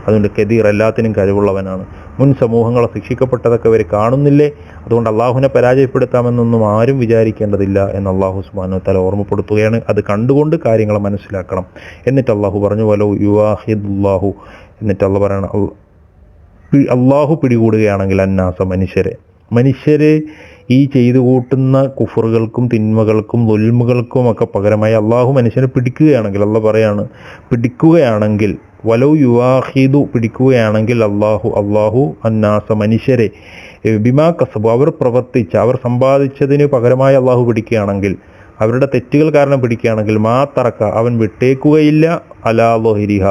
അതുകൊണ്ട് കദീർ എല്ലാത്തിനും കഴിവുള്ളവനാണ്. മുൻ സമൂഹങ്ങളെ ശിക്ഷിക്കപ്പെട്ടതൊക്കെ അവർ കാണുന്നില്ലേ, അതുകൊണ്ട് അള്ളാഹുവിനെ പരാജയപ്പെടുത്താമെന്നൊന്നും ആരും വിചാരിക്കേണ്ടതില്ല എന്ന് അള്ളാഹു സുബ്ഹാനഹു വ തആല ഓർമ്മപ്പെടുത്തുകയാണ്. അത് കണ്ടുകൊണ്ട് കാര്യങ്ങൾ മനസ്സിലാക്കണം. എന്നിട്ട് അള്ളാഹു പറഞ്ഞു വലൗ യുവാഹിദുല്ലാഹു, എന്നിട്ട് അള്ളാഹു പറയണം അള്ളാഹു പിടികൂടുകയാണെങ്കിൽ അന്നാസ മനുഷ്യരെ ഈ ചെയ്തു കൂട്ടുന്ന കുഫറുകൾക്കും തിന്മകൾക്കും ദുൽമുകൾക്കും ഒക്കെ പകരമായി അള്ളാഹു മനുഷ്യനെ പിടിക്കുകയാണെങ്കിൽ, അള്ളാഹ് പറയാണ് പിടിക്കുകയാണെങ്കിൽ, വലൗ യുവാഹിദു പിടിക്കുകയാണെങ്കിൽ അള്ളാഹു അന്നാസ മനുഷ്യരെ ബിമാ കസബു അവർ പ്രവർത്തിച്ച അവർ സമ്പാദിച്ചതിന് പകരമായി അള്ളാഹു പിടിക്കുകയാണെങ്കിൽ, അവരുടെ തെറ്റുകൾ കാരണം പിടിക്കുകയാണെങ്കിൽ മാ തറക്ക അവൻ വിട്ടേക്കുകയില്ല അലാ ളുഹരിഹ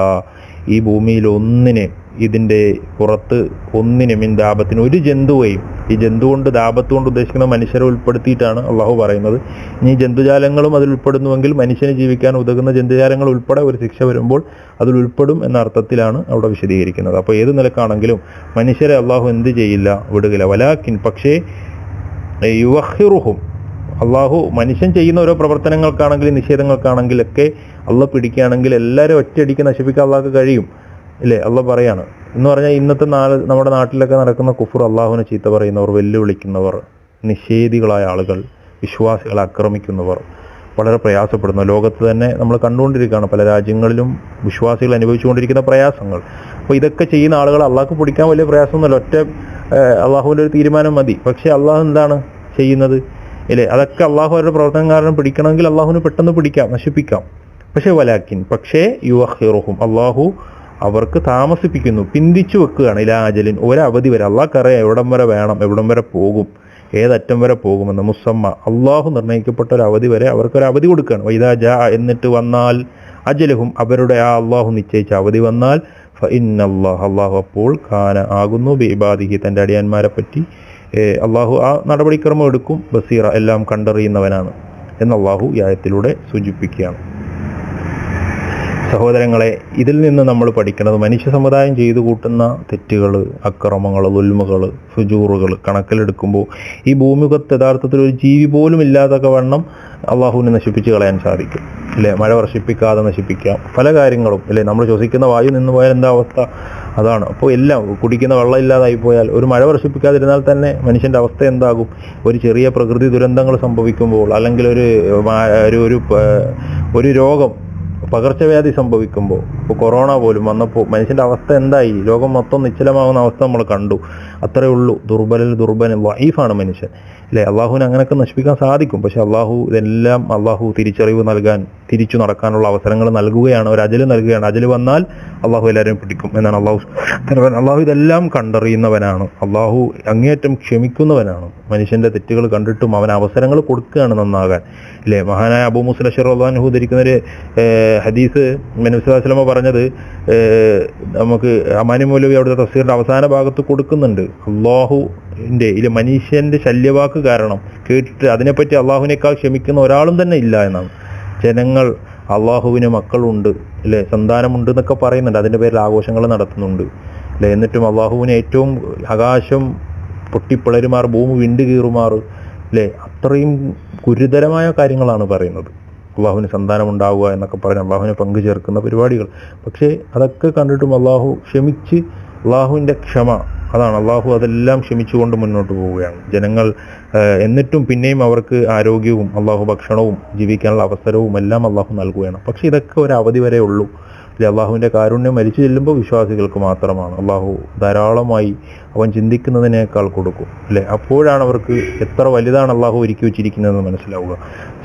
ഈ ഭൂമിയിൽ ഒന്നിനെ, ഇതിൻ്റെ പുറത്ത് ഒന്നിനെ മിൻ ദാബത്തിന് ഒരു ജന്തുവെയും, ഈ ജന്തു കൊണ്ട് ദാബത്ത് കൊണ്ട് ഉദ്ദേശിക്കുന്ന മനുഷ്യരെ ഉൾപ്പെടുത്തിയിട്ടാണ് അള്ളാഹു പറയുന്നത്. ഇനി ജന്തുജാലങ്ങളും അതിൽ ഉൾപ്പെടുന്നുവെങ്കിൽ മനുഷ്യന് ജീവിക്കാൻ ഉതകുന്ന ജന്തുജാലങ്ങൾ ഉൾപ്പെടെ ഒരു ശിക്ഷ വരുമ്പോൾ അതിൽ ഉൾപ്പെടും എന്ന അർത്ഥത്തിലാണ് അവിടെ വിശദീകരിക്കുന്നത്. അപ്പോൾ ഏത് നിലക്കാണെങ്കിലും മനുഷ്യരെ അള്ളാഹു എന്ത് ചെയ്യില്ല, വിടുകില്ല. വലാക്കിൻ പക്ഷേ യുവഹിറുഹും അള്ളാഹു മനുഷ്യൻ ചെയ്യുന്ന ഓരോ പ്രവർത്തനങ്ങൾക്കാണെങ്കിലും നിഷേധങ്ങൾക്കാണെങ്കിലൊക്കെ അള്ളാഹ് പിടിക്കുകയാണെങ്കിൽ എല്ലാവരും ഒറ്റയടിക്ക് നശിപ്പിക്കാൻ അള്ളാഹ്ക്ക് കഴിയും ഇല്ലേ. അള്ളാഹ് പറയാണ് എന്ന് പറഞ്ഞാൽ ഇന്നത്തെ നമ്മുടെ നാട്ടിലൊക്കെ നടക്കുന്ന കുഫർ, അള്ളാഹുവിനെ ചീത്ത പറയുന്നവർ, വെല്ലുവിളിക്കുന്നവർ, നിഷേധികളായ ആളുകൾ, വിശ്വാസികളെ ആക്രമിക്കുന്നവർ വളരെ പ്രയാസപ്പെടുന്നു. ലോകത്ത് തന്നെ നമ്മൾ കണ്ടുകൊണ്ടിരിക്കുകയാണ് പല രാജ്യങ്ങളിലും വിശ്വാസികൾ അനുഭവിച്ചുകൊണ്ടിരിക്കുന്ന പ്രയാസങ്ങൾ. അപ്പോൾ ഇതൊക്കെ ചെയ്യുന്ന ആളുകൾ അള്ളാഹ്ക്ക് പിടിക്കാൻ വലിയ പ്രയാസമൊന്നുമല്ല, ഒറ്റ അള്ളാഹുവിൻ്റെ ഒരു തീരുമാനം മതി. പക്ഷേ അള്ളാഹു എന്താണ് ചെയ്യുന്നത് ഇല്ലേ, അതൊക്കെ അള്ളാഹു അവരുടെ പ്രവർത്തനം കാരണം പിടിക്കണമെങ്കിൽ അള്ളാഹുവിന് പെട്ടെന്ന് പിടിക്കാം, നശിപ്പിക്കാം. പക്ഷേ വലാക്കിൻ പക്ഷേ യുവഹിറുഹും അള്ളാഹു അവർക്ക് താമസിപ്പിക്കുന്നു, പിന്തിച്ചു വെക്കുകയാണ്. ഇലാ അജലിൻ ഒരവധി വരെ, അള്ളാഹ്ക്കറിയാം എവിടം വരെ വേണം, എവിടം വരെ പോകും, ഏതറ്റം വരെ പോകുമെന്ന്. മുസമ്മ അള്ളാഹു നിർണ്ണയിക്കപ്പെട്ട ഒരു അവധി വരെ അവർക്കൊരു അവധി കൊടുക്കുകയാണ്. വൈദാ ജാ എന്നിട്ട് വന്നാൽ അജലഹും അവരുടെ ആ അള്ളാഹു നിശ്ചയിച്ച അവധി വന്നാൽ ഫഇന്നല്ലാഹ അള്ളാഹു അപ്പോൾ കാന ആകുന്നു ബിഇബാദിഹി തൻ്റെ അടിയാന്മാരെ പറ്റി അള്ളാഹു ആ നടപടിക്രമം എടുക്കും, ബസീറ എല്ലാം കണ്ടറിയുന്നവനാണ് എന്ന് അള്ളാഹു ഈ ആയത്തിലൂടെ സൂചിപ്പിക്കുകയാണ്. സഹോദരങ്ങളെ, ഇതിൽ നിന്ന് നമ്മൾ പഠിക്കുന്നത് മനുഷ്യ സമുദായം ചെയ്തു കൂട്ടുന്ന തെറ്റുകൾ, അക്രമങ്ങൾ, ദുൽമുകൾ, ഫുജൂറുകൾ കണക്കിലെടുക്കുമ്പോൾ ഈ ഭൂമികത്ത് യഥാർത്ഥത്തിൽ ഒരു ജീവി പോലും ഇല്ലാതൊക്കെ വണ്ണം അള്ളാഹുവിനെ നശിപ്പിച്ച് കളയാൻ സാധിക്കും അല്ലേ. മഴ വർഷിപ്പിക്കാതെ നശിപ്പിക്കാം, പല കാര്യങ്ങളും അല്ലേ. നമ്മൾ ശ്വസിക്കുന്ന വായു നിന്ന് പോയാൽ എന്താ അവസ്ഥ, അതാണ്. അപ്പോൾ എല്ലാം കുടിക്കുന്ന വെള്ളം ഇല്ലാതായി പോയാൽ, ഒരു മഴ വർഷിപ്പിക്കാതിരുന്നാൽ തന്നെ മനുഷ്യൻ്റെ അവസ്ഥ എന്താകും. ഒരു ചെറിയ പ്രകൃതി ദുരന്തങ്ങൾ സംഭവിക്കുമ്പോൾ, അല്ലെങ്കിൽ ഒരു രോഗം, പകർച്ചവ്യാധി സംഭവിക്കുമ്പോൾ, ഇപ്പോൾ കൊറോണ പോലും വന്നപ്പോൾ മനുഷ്യൻ്റെ അവസ്ഥ എന്തായി, ലോകം മൊത്തം നിശ്ചലമാകുന്ന അവസ്ഥ നമ്മൾ കണ്ടു. അത്രയേ ഉള്ളൂ. ദുർബലൻ വൈഫാണ് മനുഷ്യൻ അല്ലേ. അള്ളാഹുവിനെ അങ്ങനെയൊക്കെ നശിപ്പിക്കാൻ സാധിക്കും. പക്ഷെ ഇതെല്ലാം അള്ളാഹു തിരിച്ചറിവ് നൽകാൻ, തിരിച്ചു നടക്കാനുള്ള അവസരങ്ങൾ നൽകുകയാണ്, ഒരു അജല് നൽകുകയാണ്. അജല് വന്നാൽ അള്ളാഹു എല്ലാവരെയും പിടിക്കും എന്നാണ് അള്ളാഹു ഇതെല്ലാം കണ്ടറിയുന്നവനാണ്. അള്ളാഹു അങ്ങേയറ്റം ക്ഷമിക്കുന്നവനാണ്. മനുഷ്യൻ്റെ തെറ്റുകൾ കണ്ടിട്ടും അവൻ അവസരങ്ങൾ കൊടുക്കുകയാണ് നന്നാകാൻ അല്ലേ. മഹാനായ അബൂ മൂസ അശ്അരി റളിയല്ലാഹു അൻഹു ധരിക്കുന്നൊരു ഹദീസ് നബി സല്ലല്ലാഹു അലൈഹി വസല്ലം പറഞ്ഞത് നമുക്ക് അമാനി മൗലവി അവിടുത്തെ തഫ്സീറിന്റെ അവസാന ഭാഗത്ത് കൊടുക്കുന്നുണ്ട്. അള്ളാഹുവിൻ്റെ മനുഷ്യൻ്റെ ശല്യവാക്ക് കാരണം കേട്ടിട്ട് അതിനെപ്പറ്റി അള്ളാഹുവിനേക്കാൾ ക്ഷമിക്കുന്ന ഒരാളും തന്നെ ഇല്ല എന്നാണ്. ജനങ്ങൾ അള്ളാഹുവിന് മക്കളുണ്ട് അല്ലേ, സന്താനമുണ്ട് എന്നൊക്കെ പറയുന്നുണ്ട്, അതിൻ്റെ പേരിൽ ആഘോഷങ്ങൾ നടത്തുന്നുണ്ട് അല്ലേ. എന്നിട്ടും അള്ളാഹുവിന് ഏറ്റവും ആകാശം പൊട്ടിപ്പിളരുമാർ, ഭൂമി വിണ്ടു കീറുമാർ അല്ലേ, അത്രയും ഗുരുതരമായ കാര്യങ്ങളാണ് പറയുന്നത്. അള്ളാഹുവിന് സന്താനം ഉണ്ടാവുക എന്നൊക്കെ പറഞ്ഞ് അള്ളാഹുവിനെ പങ്കു ചേർക്കുന്ന പരിപാടികൾ. പക്ഷേ അതൊക്കെ കണ്ടിട്ടും അള്ളാഹു ക്ഷമിച്ച്, അള്ളാഹുവിൻ്റെ ക്ഷമ അതാണ്. അള്ളാഹു അതെല്ലാം ക്ഷമിച്ചുകൊണ്ട് മുന്നോട്ട് പോവുകയാണ്. ജനങ്ങൾ എന്നിട്ടും പിന്നെയും അവർക്ക് ആരോഗ്യവും അള്ളാഹു ഭക്ഷണവും ജീവിക്കാനുള്ള അവസരവും എല്ലാം അള്ളാഹു നൽകുകയാണ്. പക്ഷെ ഇതൊക്കെ ഒരു അവധി വരെ ഉള്ളൂ. അള്ളാഹുവിൻ്റെ കാരുണ്യം മരിച്ചു ചെല്ലുമ്പോൾ വിശ്വാസികൾക്ക് മാത്രമാണ്. അള്ളാഹു ധാരാളമായി അവൻ ചിന്തിക്കുന്നതിനേക്കാൾ കൊടുക്കും അല്ലേ? അപ്പോഴാണ് അവർക്ക് എത്ര വലുതാണ് അള്ളാഹു ഒരുക്കി വെച്ചിരിക്കുന്നതെന്ന് മനസ്സിലാവുക.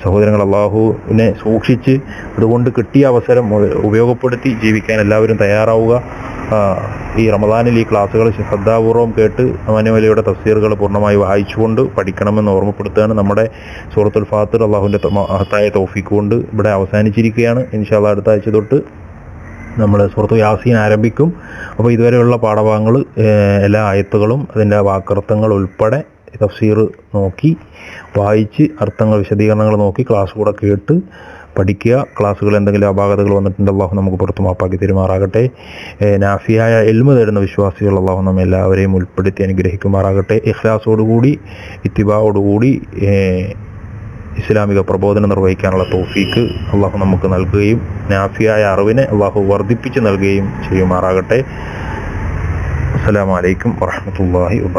സഹോദരങ്ങൾ, അള്ളാഹുവിനെ സൂക്ഷിച്ച് അതുകൊണ്ട് കിട്ടിയ അവസരം ഉപയോഗപ്പെടുത്തി ജീവിക്കാൻ എല്ലാവരും തയ്യാറാവുക. ഈ റമദാനിൽ ഈ ക്ലാസ്സുകൾ ശ്രദ്ധാപൂർവം കേട്ട് മാന്യമലയുടെ തഫ്സീറുകൾ പൂർണ്ണമായി വായിച്ചുകൊണ്ട് പഠിക്കണമെന്ന് ഓർമ്മപ്പെടുത്തുകയാണ്. നമ്മുടെ സൂറത്തുൽ ഫാത്തിർ അള്ളാഹുവിൻ്റെ മഹത്തായ തൗഫീഖ് കൊണ്ട് ഇവിടെ അവസാനിച്ചിരിക്കുകയാണ്. ഇൻഷാ അല്ലാഹ് അടുത്ത ആഴ്ച തൊട്ട് നമ്മൾ സൂറത്തു യാസീൻ ആരംഭിക്കും. അപ്പോൾ ഇതുവരെയുള്ള പാഠഭാഗങ്ങൾ എല്ലാ ആയത്തുകളും അതിൻ്റെ വാക്കർത്ഥങ്ങൾ ഉൾപ്പെടെ തഫ്സീർ നോക്കി വായിച്ച് അർത്ഥങ്ങൾ വിശദീകരണങ്ങൾ നോക്കി ക്ലാസ് കൂടെ കേട്ട് പഠിക്കുക. ക്ലാസ്സുകൾ എന്തെങ്കിലും അപാകതകൾ വന്നിട്ടുണ്ട് അള്ളാഹു നമുക്ക് പുറത്ത് മാപ്പാക്കി പെരുമാറാകട്ടെ. നാഫിയായ ഇൽമ് തരുന്ന വിശ്വാസികൾ അള്ളാഹു നമ്മെ എല്ലാവരെയും ഉൾപ്പെടുത്തി അനുഗ്രഹിക്കുമാറാകട്ടെ. ഇഖ്ലാസോടുകൂടി ഇത്തിബായോടുകൂടി ഇസ്ലാമിക പ്രബോധനം നിർവഹിക്കാനുള്ള തൗഫീക്ക് അള്ളാഹു നമുക്ക് നൽകുകയും നാഫിയായ അറിവിനെ അള്ളാഹു വർദ്ധിപ്പിച്ച് നൽകുകയും ചെയ്യുമാറാകട്ടെ. അസ്സലാമു അലൈക്കും വറഹ്മത്തുള്ളാഹി വബറകാതുഹു.